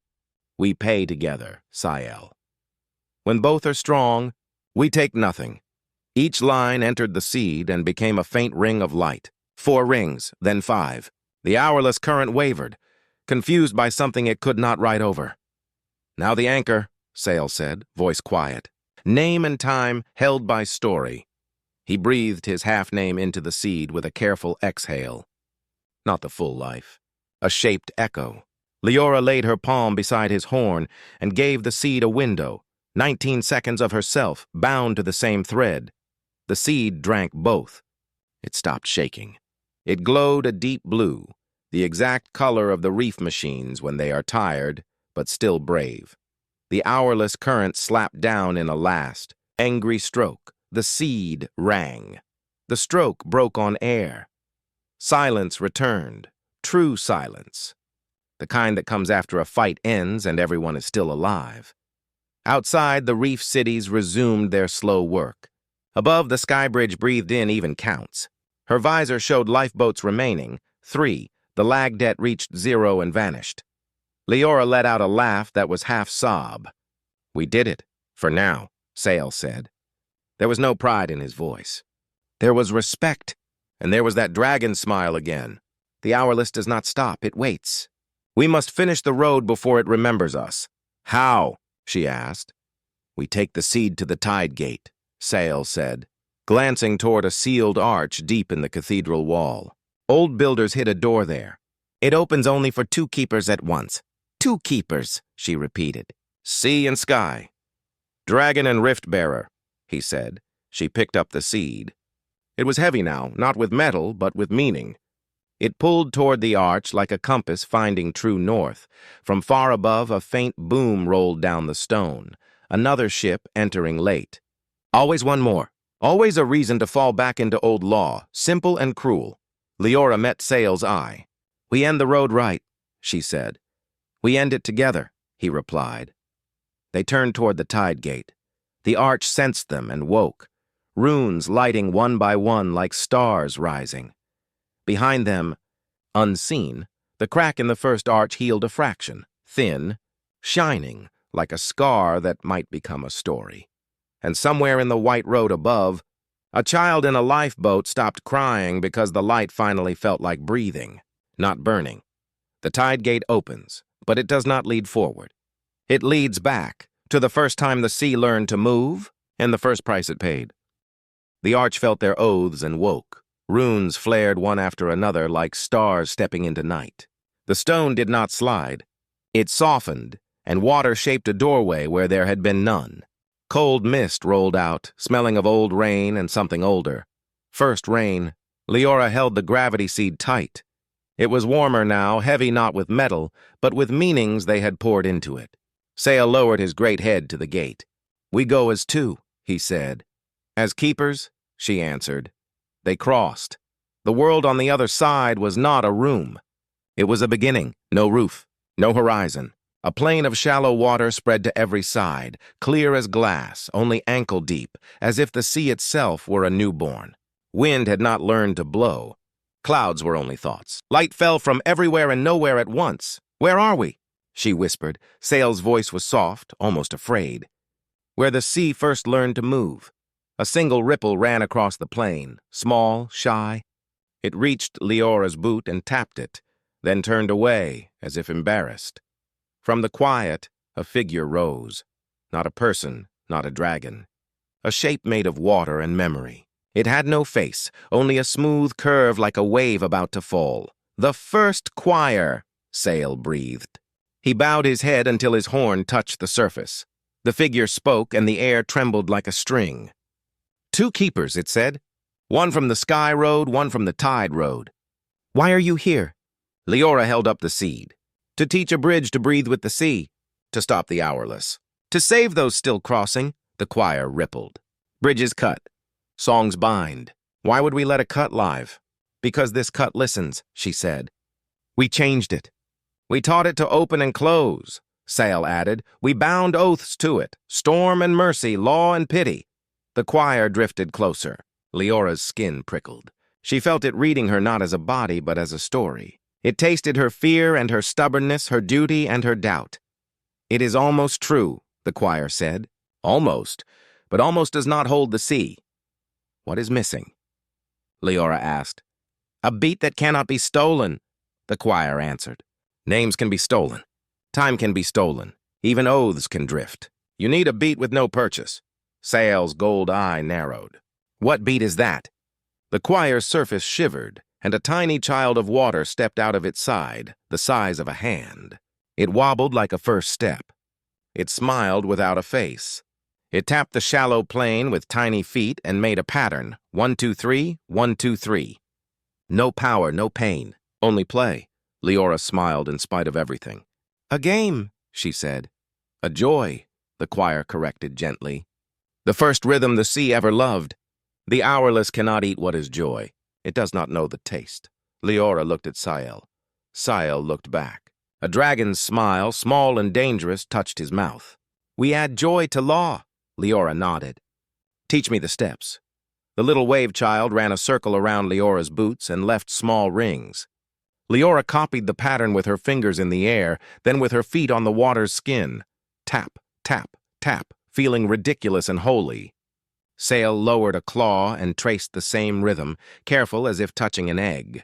S1: we pay together. Sael. When both are strong, we take nothing. Each line entered the seed and became a faint ring of light. 4 rings, then 5. The hourless current wavered, confused by something it could not ride over. Now the anchor, Sail said, voice quiet. Name and time held by story. He breathed his half-name into the seed with a careful exhale. Not the full life. A shaped echo. Leora laid her palm beside his horn and gave the seed a window. 19 seconds of herself, bound to the same thread. The seed drank both. It stopped shaking. It glowed a deep blue, the exact color of the reef machines when they are tired, but still brave. The hourless current slapped down in a last, angry stroke. The seed rang. The stroke broke on air. Silence returned, true silence. The kind that comes after a fight ends and everyone is still alive. Outside, the reef cities resumed their slow work. Above, the sky bridge breathed in even counts. Her visor showed lifeboats remaining, 3. The lag debt reached 0 and vanished. Leora let out a laugh that was half sob. We did it, for now, Sail said. There was no pride in his voice. There was respect, and there was that dragon smile again. The hourless does not stop, it waits. We must finish the road before it remembers us. How? She asked. We take the seed to the tide gate, Sail said, glancing toward a sealed arch deep in the cathedral wall. Old builders hid a door there. It opens only for 2 keepers at once. 2 keepers, she repeated. Sea and sky. Dragon and rift bearer, he said. She picked up the seed. It was heavy now, not with metal, but with meaning. It pulled toward the arch like a compass finding true north. From far above, a faint boom rolled down the stone. Another ship entering late. Always one more. Always a reason to fall back into old law, simple and cruel. Leora met Sail's eye. We end the road right, she said. We end it together, he replied. They turned toward the tide gate. The arch sensed them and woke, runes lighting one by one like stars rising. Behind them, unseen, the crack in the first arch healed a fraction, thin, shining, like a scar that might become a story. And somewhere in the white road above, a child in a lifeboat stopped crying because the light finally felt like breathing, not burning. The tide gate opens, but it does not lead forward. It leads back, to the first time the sea learned to move, and the first price it paid. The arch felt their oaths and woke. Runes flared one after another like stars stepping into night. The stone did not slide. It softened, and water shaped a doorway where there had been none. Cold mist rolled out, smelling of old rain and something older. First rain. Leora held the gravity seed tight. It was warmer now, heavy not with metal, but with meanings they had poured into it. Sail lowered his great head to the gate. We go as 2, he said. As keepers, she answered. They crossed. The world on the other side was not a room. It was a beginning, no roof, no horizon. A plain of shallow water spread to every side, clear as glass, only ankle deep, as if the sea itself were a newborn. Wind had not learned to blow. Clouds were only thoughts. Light fell from everywhere and nowhere at once. Where are we? she whispered. Sail's voice was soft, almost afraid. Where the sea first learned to move. A single ripple ran across the plain, small, shy. It reached Leora's boot and tapped it, then turned away, as if embarrassed. From the quiet, a figure rose. Not a person, not a dragon. A shape made of water and memory. It had no face, only a smooth curve like a wave about to fall. "The first choir," Sail breathed. He bowed his head until his horn touched the surface. The figure spoke, and the air trembled like a string. "Two keepers," it said. "One from the sky road, one from the tide road." "Why are you here?" Leora held up the seed. "To teach a bridge to breathe with the sea. To stop the Hourless. To save those still crossing," the choir rippled. "Bridges cut. Songs bind. Why would we let a cut live?" "Because this cut listens," she said. "We changed it. We taught it to open and close," Sail added. "We bound oaths to it, storm and mercy, law and pity." The choir drifted closer. Leora's skin prickled. She felt it reading her not as a body, but as a story. It tasted her fear and her stubbornness, her duty and her doubt. "It is almost true," the choir said. "Almost, but almost does not hold the sea." "What is missing?" Leora asked. "A beat that cannot be stolen," the choir answered. "Names can be stolen. Time can be stolen. Even oaths can drift. You need a beat with no purchase." Sail's gold eye narrowed. "What beat is that?" The choir's surface shivered, and a tiny child of water stepped out of its side, the size of a hand. It wobbled like a first step. It smiled without a face. It tapped the shallow plain with tiny feet and made a pattern. 1, 2, 3, 1, 2, 3. No power, no pain, only play. Leora smiled in spite of everything. "A game," she said. "A joy," the choir corrected gently. "The first rhythm the sea ever loved. The Hourless cannot eat what is joy. It does not know the taste." Leora looked at Sail. Sail looked back. A dragon's smile, small and dangerous, touched his mouth. "We add joy to law," Leora nodded. "Teach me the steps." The little wave child ran a circle around Leora's boots and left small rings. Leora copied the pattern with her fingers in the air, then with her feet on the water's skin. Tap, tap, tap, feeling ridiculous and holy. Sail lowered a claw and traced the same rhythm, careful as if touching an egg.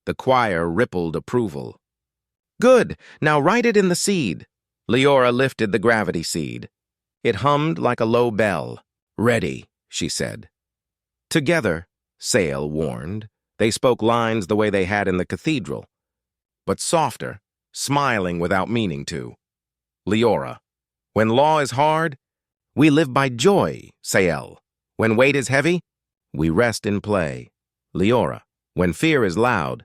S1: The choir rippled approval. "Good! Now write it in the seed." Leora lifted the gravity seed. It hummed like a low bell. "Ready," she said. "Together," Sail warned. They spoke lines the way they had in the cathedral, but softer, smiling without meaning to. Leora. "When law is hard, we live by joy," Sail. "When weight is heavy, we rest in play." Leora. "When fear is loud,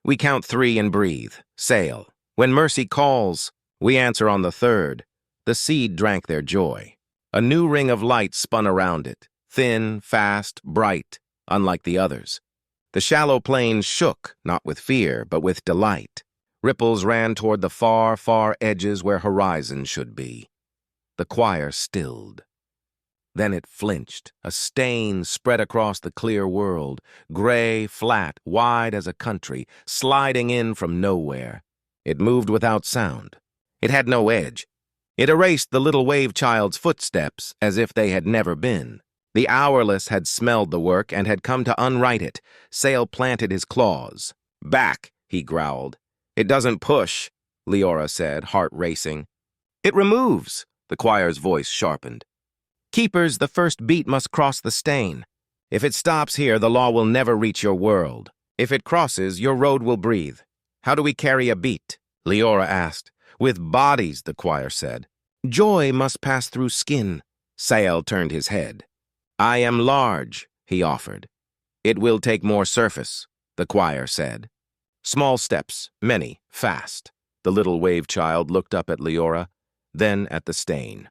S1: we count 3 and breathe." Sail. "When mercy calls, we answer on the 3rd." The seed drank their joy. A new ring of light spun around it, thin, fast, bright, unlike the others. The shallow plain shook, not with fear, but with delight. Ripples ran toward the far, far edges where horizon should be. The choir stilled. Then it flinched. A stain spread across the clear world, gray, flat, wide as a country, sliding in from nowhere. It moved without sound. It had no edge. It erased the little wave child's footsteps as if they had never been. The Hourless had smelled the work and had come to unwrite it. Sail planted his claws. "Back," he growled. "It doesn't push," Leora said, heart racing. "It removes," the choir's voice sharpened. "Keepers, the first beat must cross the stain. If it stops here, the law will never reach your world. If it crosses, your road will breathe." "How do we carry a beat?" Leora asked. "With bodies," the choir said. "Joy must pass through skin." Sail turned his head. "I am large," he offered. "It will take more surface," the choir said. Small steps, many, fast. The little wave child looked up at Leora, then at the stain.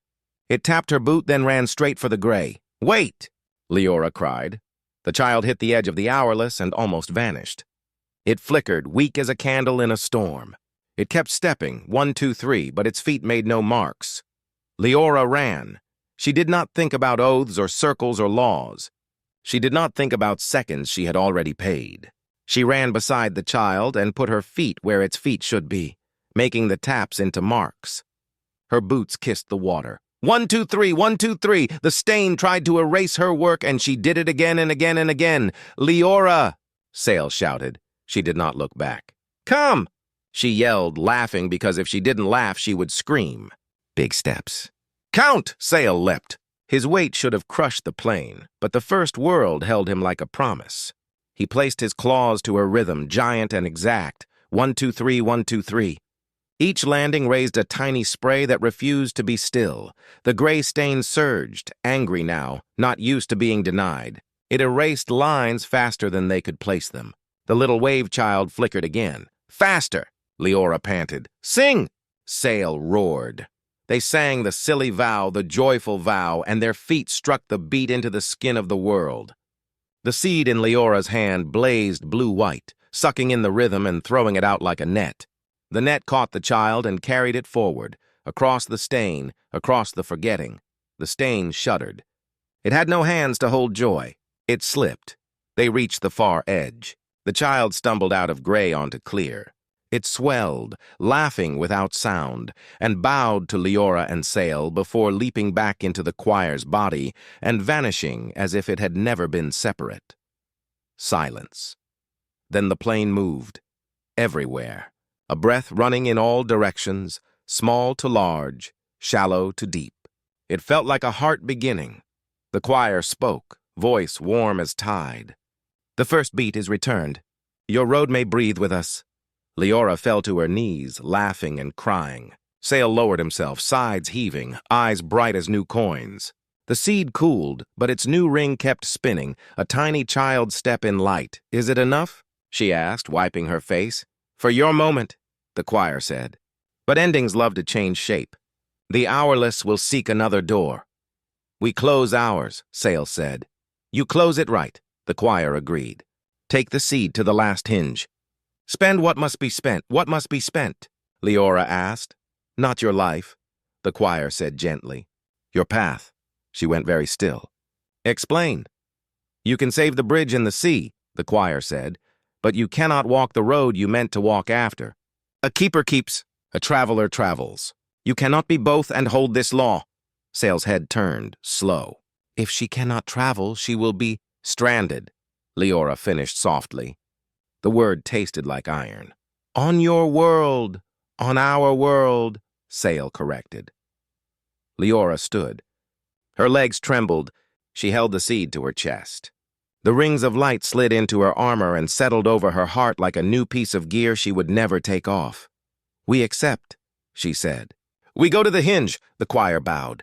S1: It tapped her boot, then ran straight for the gray. "Wait!" Leora cried. The child hit the edge of the Hourless and almost vanished. It flickered, weak as a candle in a storm. It kept stepping, 1, 2, 3, but its feet made no marks. Leora ran. She did not think about oaths or circles or laws. She did not think about seconds she had already paid. She ran beside the child and put her feet where its feet should be. making the taps into marks. Her boots kissed the water. 1, 2, 3, 1, 2, 3. The stain tried to erase her work, and she did it again and again and again. Leora! Sail shouted. She did not look back. Come! She yelled, laughing because if she didn't laugh, she would scream. Big steps. Count! Sail leapt. His weight should have crushed the plane, but the first world held him like a promise. He placed his claws to her rhythm, giant and exact. 1, 2, 3, 1, 2, 3. Each landing raised a tiny spray that refused to be still. The gray stain surged, angry now, not used to being denied. It erased lines faster than they could place them. The little wave child flickered again. Faster! Leora panted. Sing! Sail roared. They sang the silly vow, the joyful vow, and their feet struck the beat into the skin of the world. The seed in Leora's hand blazed blue-white, sucking in the rhythm and throwing it out like a net. The net caught the child and carried it forward, across the stain, across the forgetting. The stain shuddered. It had no hands to hold joy. It slipped. They reached the far edge. The child stumbled out of gray onto clear. It swelled, laughing without sound, and bowed to Leora and Sail before leaping back into the choir's body and vanishing as if it had never been separate. Silence. Then the plane moved. Everywhere. A breath running in all directions, small to large, shallow to deep. It felt like a heart beginning. The choir spoke, voice warm as tide. The first beat is returned. Your road may breathe with us. Leora fell to her knees, laughing and crying. Sail lowered himself, sides heaving, eyes bright as new coins. The seed cooled, but its new ring kept spinning, a tiny child's step in light. Is it enough? She asked, wiping her face. For your moment, the choir said. But endings love to change shape. The Hourless will seek another door. We close ours, Sail said. You close it right, the choir agreed. Take the seed to the last hinge. Spend what must be spent. What must be spent? Leora asked. Not your life, the choir said gently. Your path. She went very still. Explain. You can save the bridge in the sea, the choir said, but you cannot walk the road you meant to walk after. A keeper keeps, a traveler travels. You cannot be both and hold this law. Sail's head turned, slow. If she cannot travel, she will be stranded, Leora finished softly. The word tasted like iron. On your world, on our world, Sail corrected. Leora stood. Her legs trembled. She held the seed to her chest. The rings of light slid into her armor and settled over her heart like a new piece of gear she would never take off. We accept, she said. We go to the hinge, the choir bowed.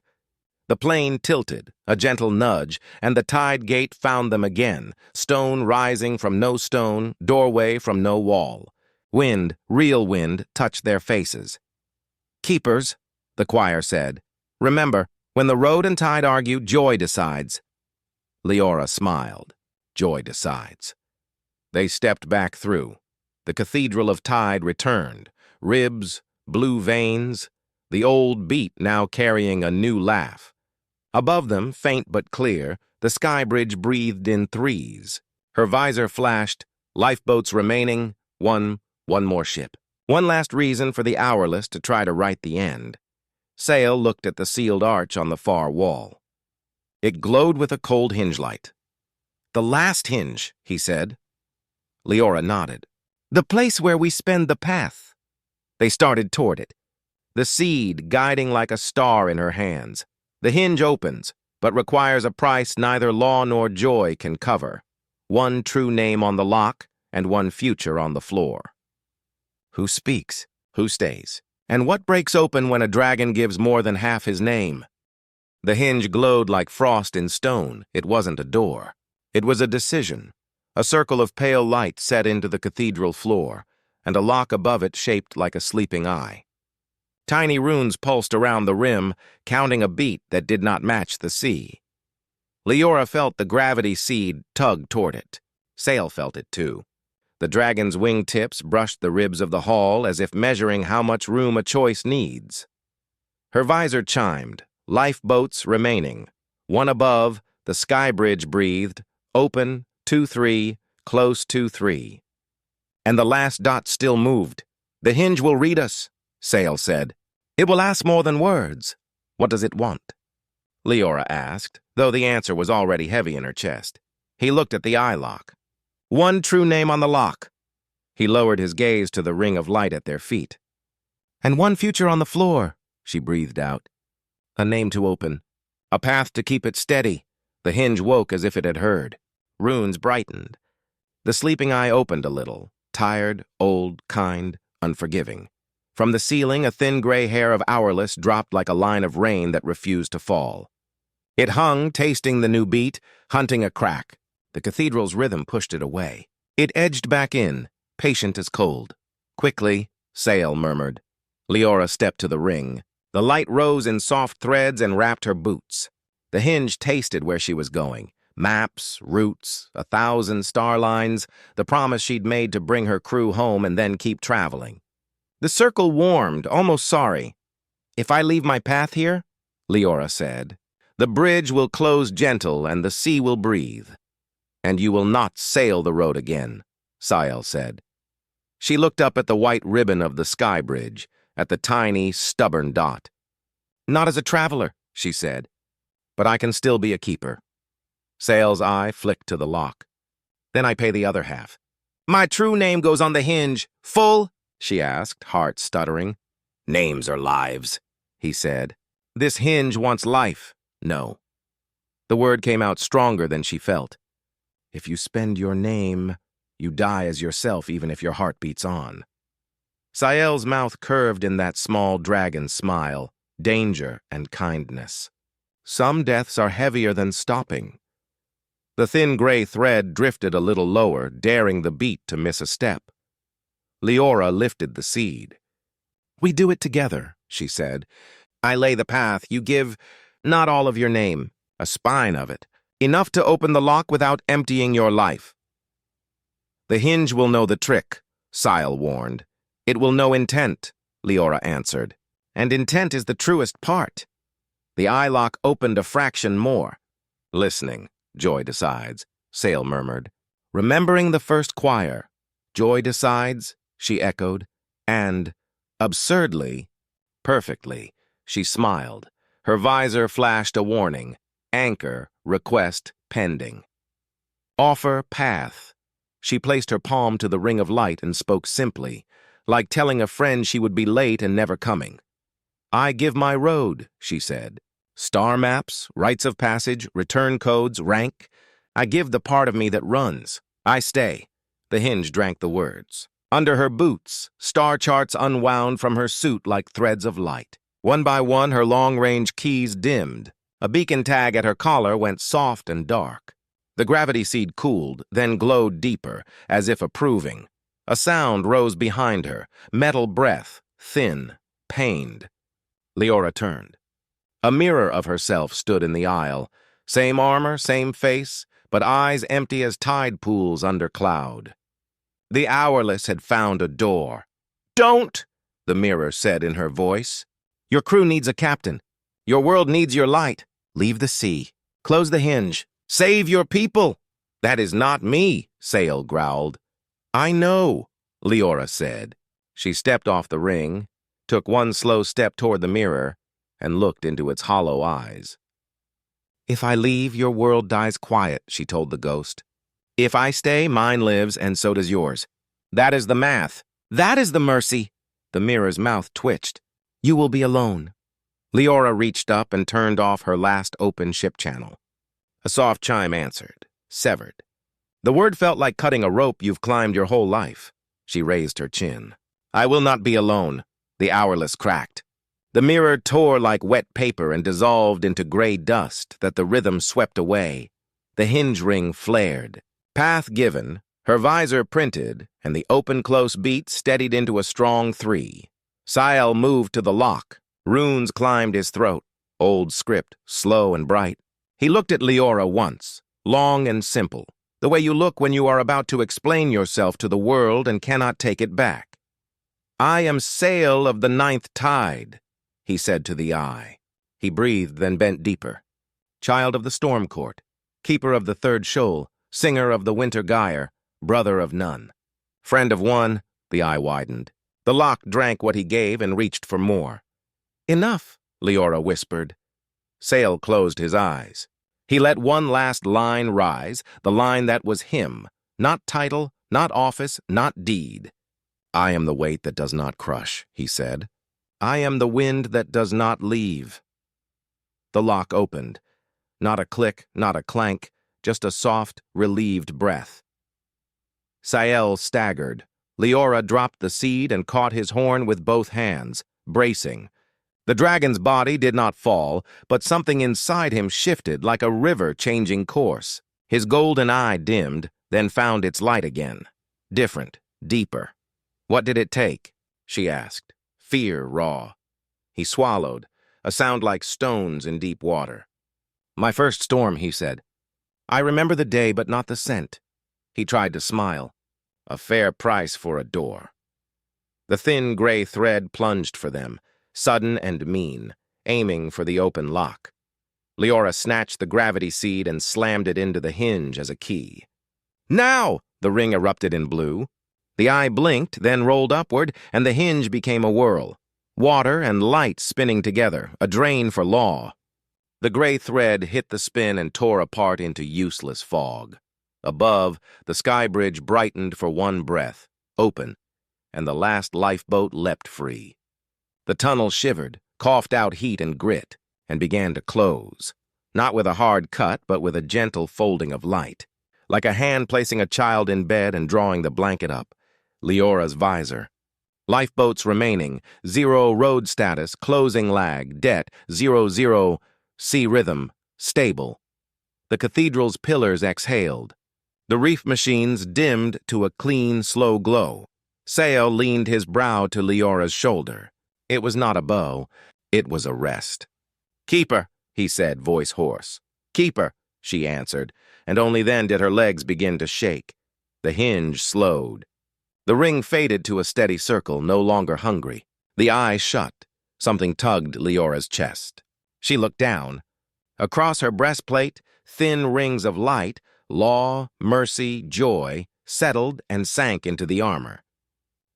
S1: The plane tilted, a gentle nudge, and the tide gate found them again, stone rising from no stone, doorway from no wall. Wind, real wind, touched their faces. Keepers, the choir said. Remember, when the road and tide argue, joy decides. Leora smiled. Joy decides. They stepped back through. The cathedral of tide returned. Ribs, blue veins, the old beat now carrying a new laugh. Above them, faint but clear, the sky bridge breathed in threes. Her visor flashed, lifeboats remaining, one more ship. One last reason for the Hourless to try to write the end. Sail looked at the sealed arch on the far wall. It glowed with a cold hinge light. The last hinge, he said. Leora nodded. The place where we spend the path. They started toward it. The seed guiding like a star in her hands. The hinge opens, but requires a price neither law nor joy can cover. One true name on the lock, and one future on the floor. Who speaks? Who stays? And what breaks open when a dragon gives more than half his name? The hinge glowed like frost in stone. It wasn't a door. It was a decision. A circle of pale light set into the cathedral floor, and a lock above it shaped like a sleeping eye. Tiny runes pulsed around the rim, counting a beat that did not match the sea. Leora felt the gravity seed tug toward it. Sail felt it too. The dragon's wingtips brushed the ribs of the hall as if measuring how much room a choice needs. Her visor chimed, lifeboats remaining. One above, the sky bridge breathed, open, 2-3, close 2-3. And the last dot still moved. The hinge will read us, Sail said. It will ask more than words. What does it want? Leora asked, though the answer was already heavy in her chest. He looked at the eye lock. One true name on the lock. He lowered his gaze to the ring of light at their feet. And one future on the floor, she breathed out. A name to open. A path to keep it steady. The hinge woke as if it had heard. Runes brightened. The sleeping eye opened a little, tired, old, kind, unforgiving. From the ceiling, a thin gray hair of Hourless dropped like a line of rain that refused to fall. It hung, tasting the new beat, hunting a crack. The cathedral's rhythm pushed it away. It edged back in, patient as cold. Quickly, Sail murmured. Leora stepped to the ring. The light rose in soft threads and wrapped her boots. The hinge tasted where she was going. Maps, routes, 1,000 star lines, the promise she'd made to bring her crew home and then keep traveling. The circle warmed, almost sorry. If I leave my path here, Leora said, the bridge will close gentle and the sea will breathe. And you will not sail the road again, Sail said. She looked up at the white ribbon of the sky bridge, at the tiny, stubborn dot. Not as a traveler, she said, but I can still be a keeper. Sail's eye flicked to the lock. Then I pay the other half. My true name goes on the hinge. Full? She asked, heart stuttering. Names are lives, he said. This hinge wants life. No. The word came out stronger than she felt. If you spend your name, you die as yourself even if your heart beats on. Sael's mouth curved in that small dragon smile, danger and kindness. Some deaths are heavier than stopping. The thin gray thread drifted a little lower, daring the beat to miss a step. Leora lifted the seed. We do it together, she said. I lay the path. You give, not all of your name, a spine of it, enough to open the lock without emptying your life. The hinge will know the trick, Sael warned. It will know intent, Leora answered. And intent is the truest part. The eye lock opened a fraction more. Listening, Joy decides, Sail murmured. Remembering the first choir. Joy decides, she echoed. And, absurdly, perfectly, she smiled. Her visor flashed a warning. Anchor, request, pending. Offer, path. She placed her palm to the ring of light and spoke simply, like telling a friend she would be late and never coming. I give my road, she said. Star maps, rites of passage, return codes, rank. I give the part of me that runs. I stay. The hinge drank the words. Under her boots, star charts unwound from her suit like threads of light. One by one, her long-range keys dimmed. A beacon tag at her collar went soft and dark. The gravity seed cooled, then glowed deeper, as if approving. A sound rose behind her, metal breath, thin, pained. Leora turned. A mirror of herself stood in the aisle. Same armor, same face, but eyes empty as tide pools under cloud. The Hourless had found a door. Don't, the mirror said in her voice. Your crew needs a captain. Your world needs your light. Leave the sea. Close the hinge. Save your people. That is not me, Sail growled. I know, Leora said. She stepped off the ring, took one slow step toward the mirror, and looked into its hollow eyes. If I leave, your world dies quiet, she told the ghost. If I stay, mine lives, and so does yours. That is the math. That is the mercy. The mirror's mouth twitched. You will be alone. Leora reached up and turned off her last open ship channel. A soft chime answered, severed. The word felt like cutting a rope you've climbed your whole life. She raised her chin. I will not be alone. The Hourless cracked. The mirror tore like wet paper and dissolved into gray dust that the rhythm swept away. The hinge ring flared. Path given, her visor printed, and the open-close beat steadied into a strong 3. Sael moved to the lock. Runes climbed his throat. Old script, slow and bright. He looked at Leora once, long and simple, the way you look when you are about to explain yourself to the world and cannot take it back. I am Sail of the 9th tide, he said to the eye. He breathed, then bent deeper. Child of the storm court, keeper of the 3rd shoal, singer of the winter gyre, brother of none. Friend of one, the eye widened. The lock drank what he gave and reached for more. "Enough," Leora whispered. Sail closed his eyes. He let one last line rise, the line that was him. Not title, not office, not deed. "I am the weight that does not crush," he said. "I am the wind that does not leave." The lock opened. Not a click, not a clank, just a soft, relieved breath. Sael staggered. Leora dropped the seed and caught his horn with both hands, bracing. The dragon's body did not fall, but something inside him shifted like a river changing course. His golden eye dimmed, then found its light again. Different, deeper. "What did it take?" she asked. Fear raw. He swallowed, a sound like stones in deep water. "My first storm," he said. "I remember the day, but not the scent." He tried to smile. A fair price for a door. The thin gray thread plunged for them, sudden and mean, aiming for the open lock. Leora snatched the gravity seed and slammed it into the hinge as a key. "Now!" The ring erupted in blue. The eye blinked, then rolled upward, and the hinge became a whirl. Water and light spinning together, a drain for law. The gray thread hit the spin and tore apart into useless fog. Above, the sky bridge brightened for one breath, open, and the last lifeboat leapt free. The tunnel shivered, coughed out heat and grit, and began to close, not with a hard cut, but with a gentle folding of light, like a hand placing a child in bed and drawing the blanket up. Leora's visor. Lifeboats remaining, 0 road status, closing lag, debt, 0-0, sea rhythm, stable. The cathedral's pillars exhaled. The reef machines dimmed to a clean, slow glow. Sael leaned his brow to Leora's shoulder. It was not a bow, it was a rest. "Keep her," he said, voice hoarse. "Keep her," she answered, and only then did her legs begin to shake. The hinge slowed. The ring faded to a steady circle, no longer hungry. The eye shut. Something tugged Leora's chest. She looked down. Across her breastplate, thin rings of light, law, mercy, joy, settled and sank into the armor.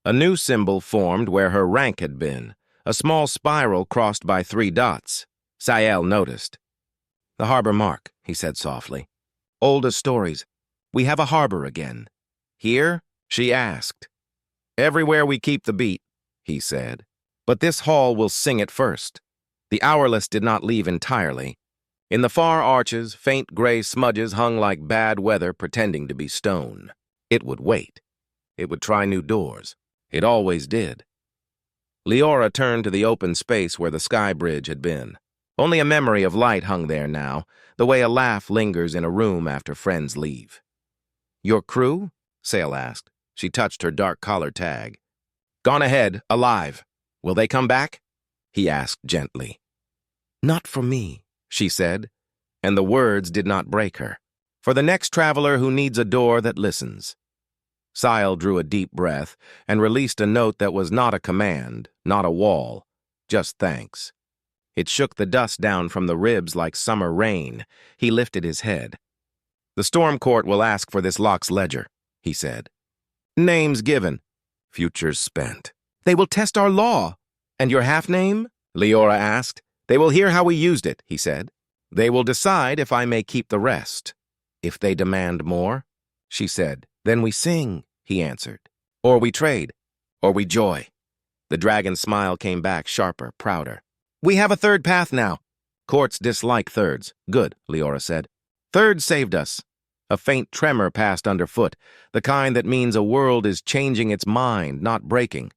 S1: A new symbol formed where her rank had been, a small spiral crossed by 3 dots. Sael noticed. "The harbor mark," he said softly. "Old as stories. We have a harbor again." "Here?" she asked. "Everywhere we keep the beat," he said. "But this hall will sing it first." The Hourless did not leave entirely. In the far arches, faint gray smudges hung like bad weather pretending to be stone. It would wait. It would try new doors. It always did. Leora turned to the open space where the sky bridge had been. Only a memory of light hung there now, the way a laugh lingers in a room after friends leave. "Your crew?" Sael asked. She touched her dark collar tag. "Gone ahead, alive. Will they come back?" he asked gently. "Not for me," she said, and the words did not break her. "For the next traveler who needs a door that listens." Sael drew a deep breath and released a note that was not a command, not a wall, just thanks. It shook the dust down from the ribs like summer rain. He lifted his head. "The Storm Court will ask for this lock's ledger," he said. "Names given, futures spent." "They will test our law." "And your half-name?" Leora asked. "They will hear how we used it," he said. "They will decide if I may keep the rest." "If they demand more?" she said. "Then we sing," he answered. "Or we trade, or we joy." The dragon's smile came back sharper, prouder. "We have a third path now." "Courts dislike thirds." "Good," Leora said. "Thirds saved us." A faint tremor passed underfoot, the kind that means a world is changing its mind, not breaking.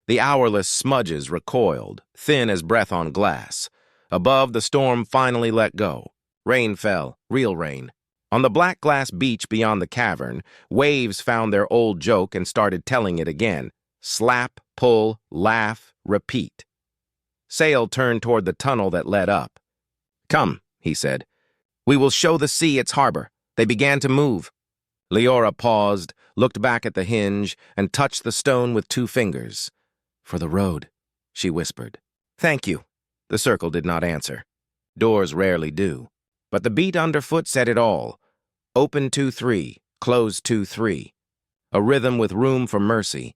S1: The Hourless smudges recoiled, thin as breath on glass. Above, the storm finally let go. Rain fell, real rain. On the black glass beach beyond the cavern, waves found their old joke and started telling it again. Slap, pull, laugh, repeat. Sael turned toward the tunnel that led up. "Come," he said. "We will show the sea its harbor." They began to move. Leora paused, looked back at the hinge, and touched the stone with 2 fingers. "For the road," she whispered. "Thank you." The circle did not answer. Doors rarely do. But the beat underfoot said it all. Open 2-3, close 2-3. A rhythm with room for mercy.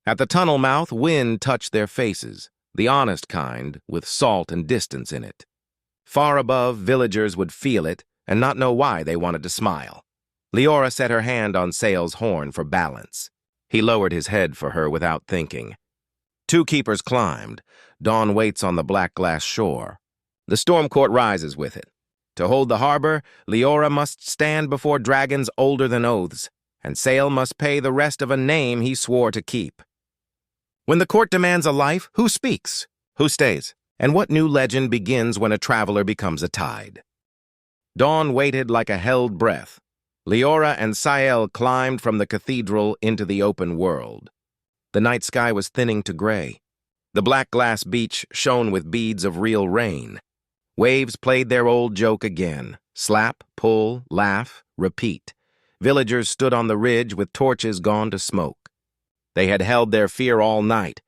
S1: At the tunnel mouth, wind touched their faces, the honest kind, with salt and distance in it. Far above, villagers would feel it and not know why they wanted to smile. Leora set her hand on Sail's horn for balance. He lowered his head for her without thinking. Two keepers climbed. Dawn waits on the black glass shore. The storm court rises with it. To hold the harbor, Leora must stand before dragons older than oaths, and Sail must pay the rest of a name he swore to keep. When the court demands a life, who speaks? Who stays? And what new legend begins when a traveler becomes a tide? Dawn waited like a held breath. Leora and Sael climbed from the cathedral into the open world. The night sky was thinning to gray. The black glass beach shone with beads of real rain. Waves played their old joke again. Slap, pull, laugh, repeat. Villagers stood on the ridge with torches gone to smoke. They had held their fear all night.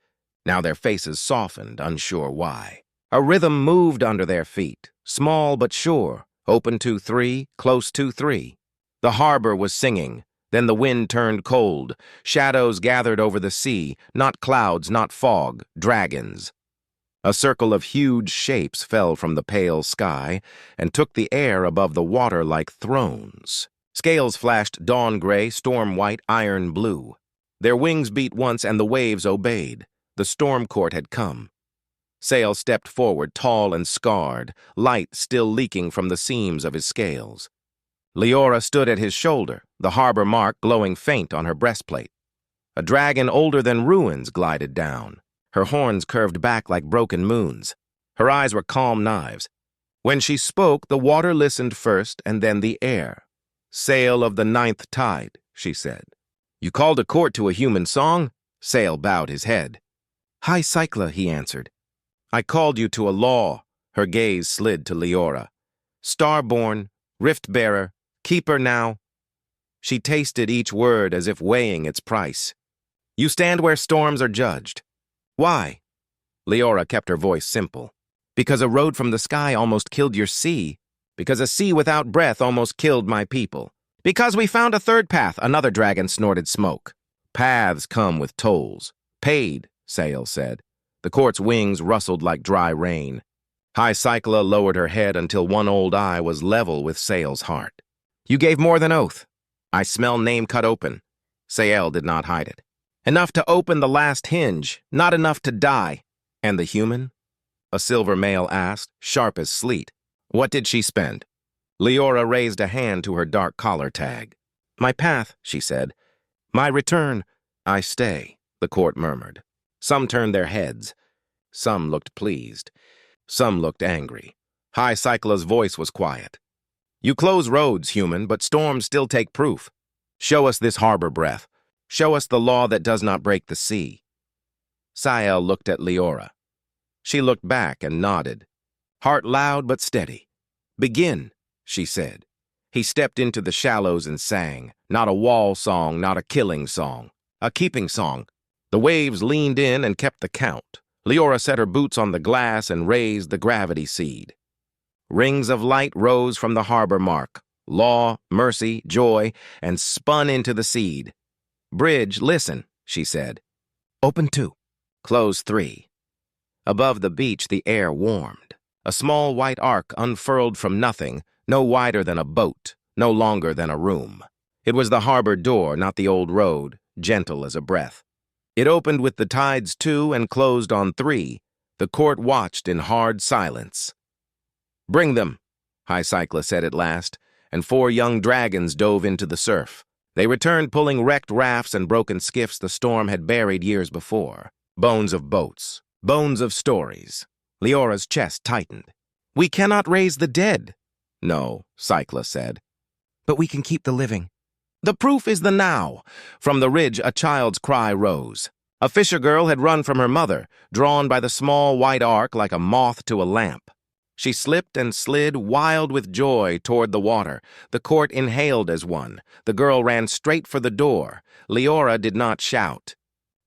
S1: Now their faces softened, unsure why. A rhythm moved under their feet, small but sure. Open 2-3, close 2-3. The harbor was singing. Then the wind turned cold. Shadows gathered over the sea, not clouds, not fog, dragons. A circle of huge shapes fell from the pale sky and took the air above the water like thrones. Scales flashed dawn gray, storm white, iron blue. Their wings beat once and the waves obeyed. The storm court had come. Sail stepped forward, tall and scarred, light still leaking from the seams of his scales. Leora stood at his shoulder, the harbor mark glowing faint on her breastplate. A dragon older than ruins glided down. Her horns curved back like broken moons. Her eyes were calm knives. When she spoke, the water listened first and then the air. Sail of the ninth tide, she said. You called a court to a human song? Sail bowed his head. Hi, Cycla, he answered. I called you to a law. Her gaze slid to Leora. Starborn, rift-bearer, keeper now. She tasted each word as if weighing its price. You stand where storms are judged. Why? Leora kept her voice simple. Because a road from the sky almost killed your sea. Because a sea without breath almost killed my people. Because we found a third path, another dragon snorted smoke. Paths come with tolls. Paid, Sail said. The court's wings rustled like dry rain. High Cycla lowered her head until one old eye was level with Sail's heart. You gave more than oath. I smell name cut open. Sael did not hide it. Enough to open the last hinge, not enough to die. And the human? A silver male asked, sharp as sleet. What did she spend? Leora raised a hand to her dark collar tag. My path, she said. My return. I stay, the court murmured. Some turned their heads. Some looked pleased. Some looked angry. High Cycla's voice was quiet. You close roads, human, but storms still take proof. Show us this harbor breath. Show us the law that does not break the sea. Sael looked at Leora. She looked back and nodded. Heart loud but steady. Begin, she said. He stepped into the shallows and sang. Not a wall song, not a killing song. A keeping song. The waves leaned in and kept the count. Leora set her boots on the glass and raised the gravity seed. Rings of light rose from the harbor mark. Law, mercy, joy, and spun into the seed. Bridge, listen, she said. Open 2. Close 3. Above the beach, the air warmed. A small white arc unfurled from nothing, no wider than a boat, no longer than a room. It was the harbor door, not the old road, gentle as a breath. It opened with the tides 2 and closed on 3. The court watched in hard silence. Bring them, High Cycla said at last, and 4 young dragons dove into the surf. They returned pulling wrecked rafts and broken skiffs the storm had buried years before. Bones of boats, bones of stories. Leora's chest tightened. We cannot raise the dead. No, Cycla said. But we can keep the living. The proof is the now. From the ridge, a child's cry rose. A fisher girl had run from her mother, drawn by the small white arc like a moth to a lamp. She slipped and slid, wild with joy, toward the water. The court inhaled as one. The girl ran straight for the door. Leora did not shout.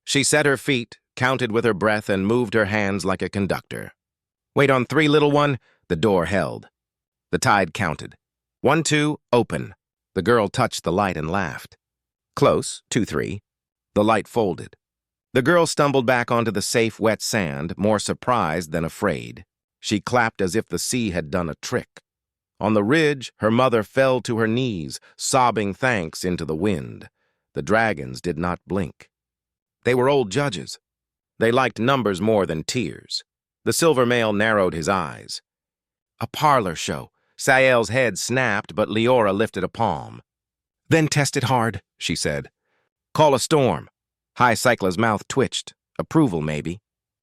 S1: She set her feet, counted with her breath, and moved her hands like a conductor. Wait on 3, little one. The door held. The tide counted. 1, 2, open. The girl touched the light and laughed. Close, 2, 3. The light folded. The girl stumbled back onto the safe, wet sand, more surprised than afraid. She clapped as if the sea had done a trick. On the ridge, her mother fell to her knees, sobbing thanks into the wind. The dragons did not blink. They were old judges. They liked numbers more than tears. The silver male narrowed his eyes. A parlor show. Sael's head snapped, but Leora lifted a palm. Then test it hard, she said. Call a storm. High Cycla's mouth twitched. Approval, maybe.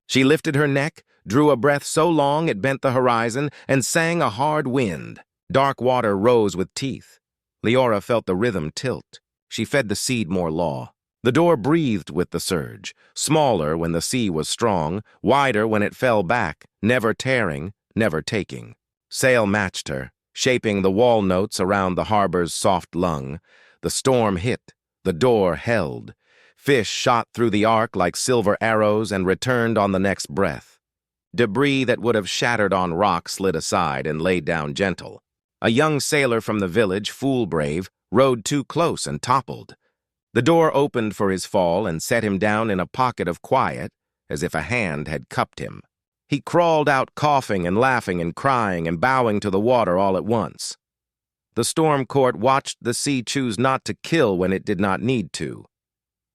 S1: She lifted her neck, drew a breath so long it bent the horizon, and sang a hard wind. Dark water rose with teeth. Leora felt the rhythm tilt. She fed the seed more law. The door breathed with the surge, smaller when the sea was strong, wider when it fell back, never tearing, never taking. Sail matched her, shaping the wall notes around the harbor's soft lung. The storm hit. The door held. Fish shot through the arc like silver arrows and returned on the next breath. Debris that would have shattered on rock slid aside and laid down gentle. A young sailor from the village, fool-brave, rode too close and toppled. The door opened for his fall and set him down in a pocket of quiet, as if a hand had cupped him. He crawled out coughing and laughing and crying and bowing to the water all at once. The storm court watched the sea choose not to kill when it did not need to.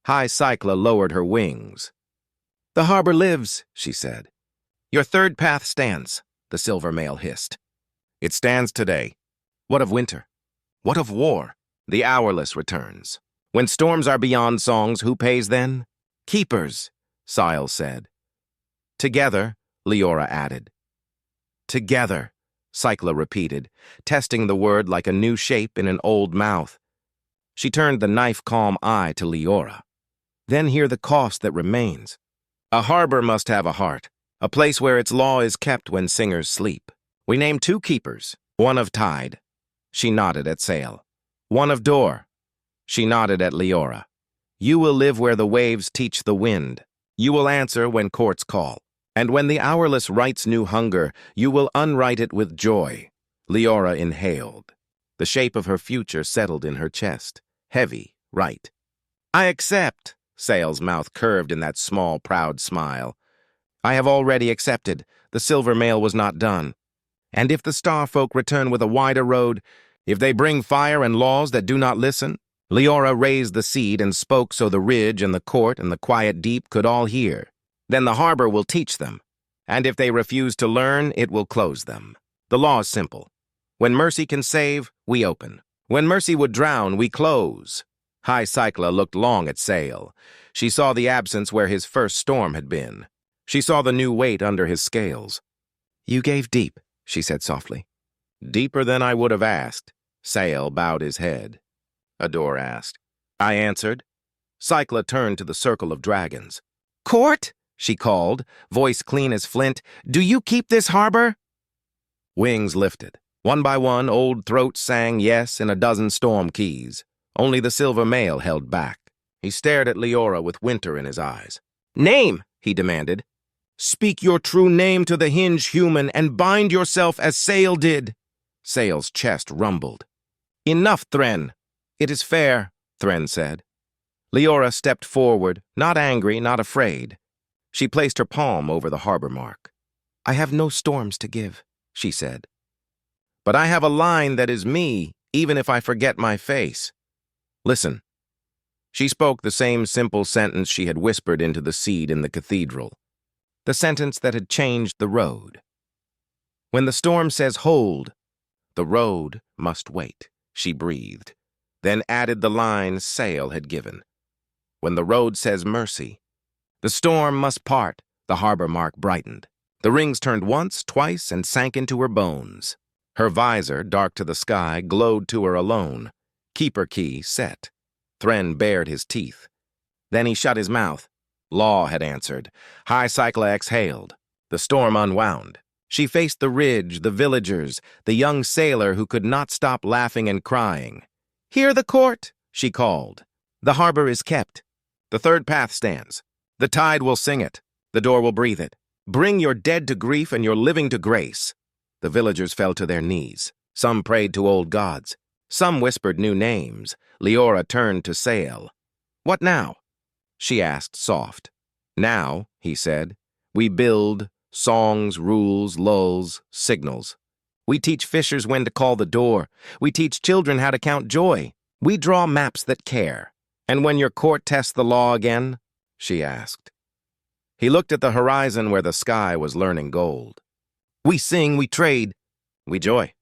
S1: High Cycla lowered her wings. The harbor lives, she said. Your third path stands, the silver male hissed. It stands today. What of winter? What of war? The Hourless returns. When storms are beyond songs, who pays then? Keepers, Sile said. Together, Leora added. Together, Cycla repeated, testing the word like a new shape in an old mouth. She turned the knife-calm eye to Leora. Then hear the cost that remains. A harbor must have a heart, a place where its law is kept when singers sleep. We name 2 keepers, one of tide. She nodded at sail. One of door. She nodded at Leora. You will live where the waves teach the wind. You will answer when courts call. And when the Hourless writes new hunger, you will unwrite it with joy. Leora inhaled. The shape of her future settled in her chest. Heavy, right. I accept. Sail's mouth curved in that small, proud smile. I have already accepted. The silver male was not done. And if the star folk return with a wider road, if they bring fire and laws that do not listen, Leora raised the seed and spoke so the ridge and the court and the quiet deep could all hear. Then the harbor will teach them. And if they refuse to learn, it will close them. The law is simple. When mercy can save, we open. When mercy would drown, we close. High Cycla looked long at Sail. She saw the absence where his first storm had been. She saw the new weight under his scales. You gave deep, she said softly. Deeper than I would have asked. Sail bowed his head. Adore asked. I answered. Cycla turned to the circle of dragons. Court, she called, voice clean as flint. Do you keep this harbor? Wings lifted. One by one, old throats sang yes in a dozen storm keys. Only the silver male held back. He stared at Leora with winter in his eyes. Name, he demanded. Speak your true name to the hinge human and bind yourself as Sail did. Sail's chest rumbled. Enough, Thren. It is fair, Thren said. Leora stepped forward, not angry, not afraid. She placed her palm over the harbor mark. I have no storms to give, she said. But I have a line that is me, even if I forget my face. Listen. She spoke the same simple sentence she had whispered into the seed in the cathedral. The sentence that had changed the road. When the storm says hold, the road must wait, she breathed, then added the line Sail had given. When the road says mercy, the storm must part, the harbor mark brightened. The rings turned once, twice, and sank into her bones. Her visor, dark to the sky, glowed to her alone. Keeper key set. Thren bared his teeth. Then he shut his mouth. Law had answered. High Cycla exhaled. The storm unwound. She faced the ridge, the villagers, the young sailor who could not stop laughing and crying. Hear the court, she called. The harbor is kept. The third path stands. The tide will sing it. The door will breathe it. Bring your dead to grief and your living to grace. The villagers fell to their knees. Some prayed to old gods. Some whispered new names. Leora turned to Sail. What now? She asked, soft. Now, he said, we build songs, rules, lulls, signals. We teach fishers when to call the door. We teach children how to count joy. We draw maps that care. And when your court tests the law again? She asked. He looked at the horizon where the sky was learning gold. We sing, we trade, we joy.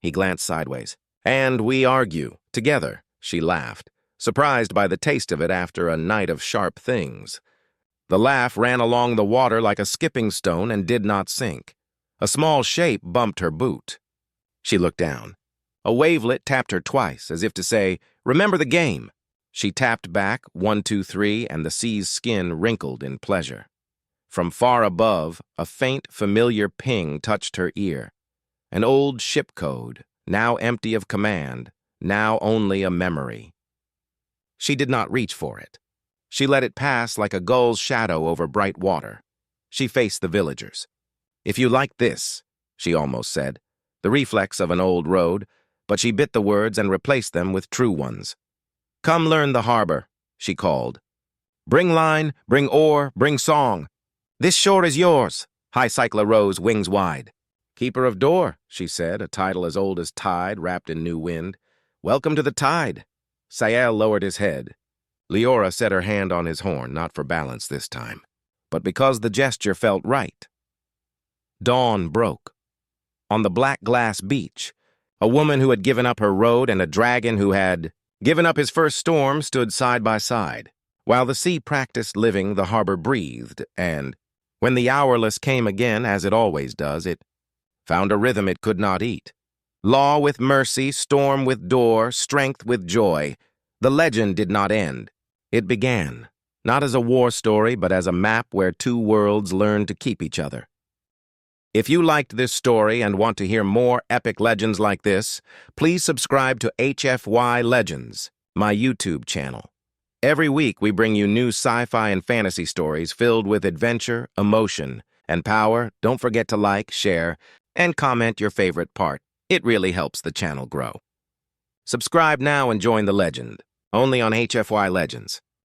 S1: He glanced sideways. And we argue, together, she laughed, surprised by the taste of it after a night of sharp things. The laugh ran along the water like a skipping stone and did not sink. A small shape bumped her boot. She looked down. A wavelet tapped her twice, as if to say, "Remember the game." She tapped back, 1, 2, 3, and the sea's skin wrinkled in pleasure. From far above, a faint, familiar ping touched her ear. An old ship code, now empty of command, now only a memory. She did not reach for it. She let it pass like a gull's shadow over bright water. She faced the villagers. "If you like this," she almost said, the reflex of an old road, but she bit the words and replaced them with true ones. "Come learn the harbor," she called. "Bring line, bring oar, bring song. This shore is yours." High Cycler rose, wings wide. "Keeper of door," she said, a title as old as tide wrapped in new wind. "Welcome to the tide." Sael lowered his head. Leora set her hand on his horn, not for balance this time, but because the gesture felt right. Dawn broke. On the black glass beach, a woman who had given up her road and a dragon who had given up his first storm stood side by side. While the sea practiced living, the harbor breathed, and when the Hourless came again, as it always does, it found a rhythm it could not eat. Law with mercy, storm with door, strength with joy. The legend did not end. It began, not as a war story, but as a map where two worlds learned to keep each other. If you liked this story and want to hear more epic legends like this, please subscribe to HFY Legends, my YouTube channel. Every week we bring you new sci-fi and fantasy stories filled with adventure, emotion, and power. Don't forget to like, share, and comment your favorite part. It really helps the channel grow. Subscribe now and join the legend, only on HFY Legends.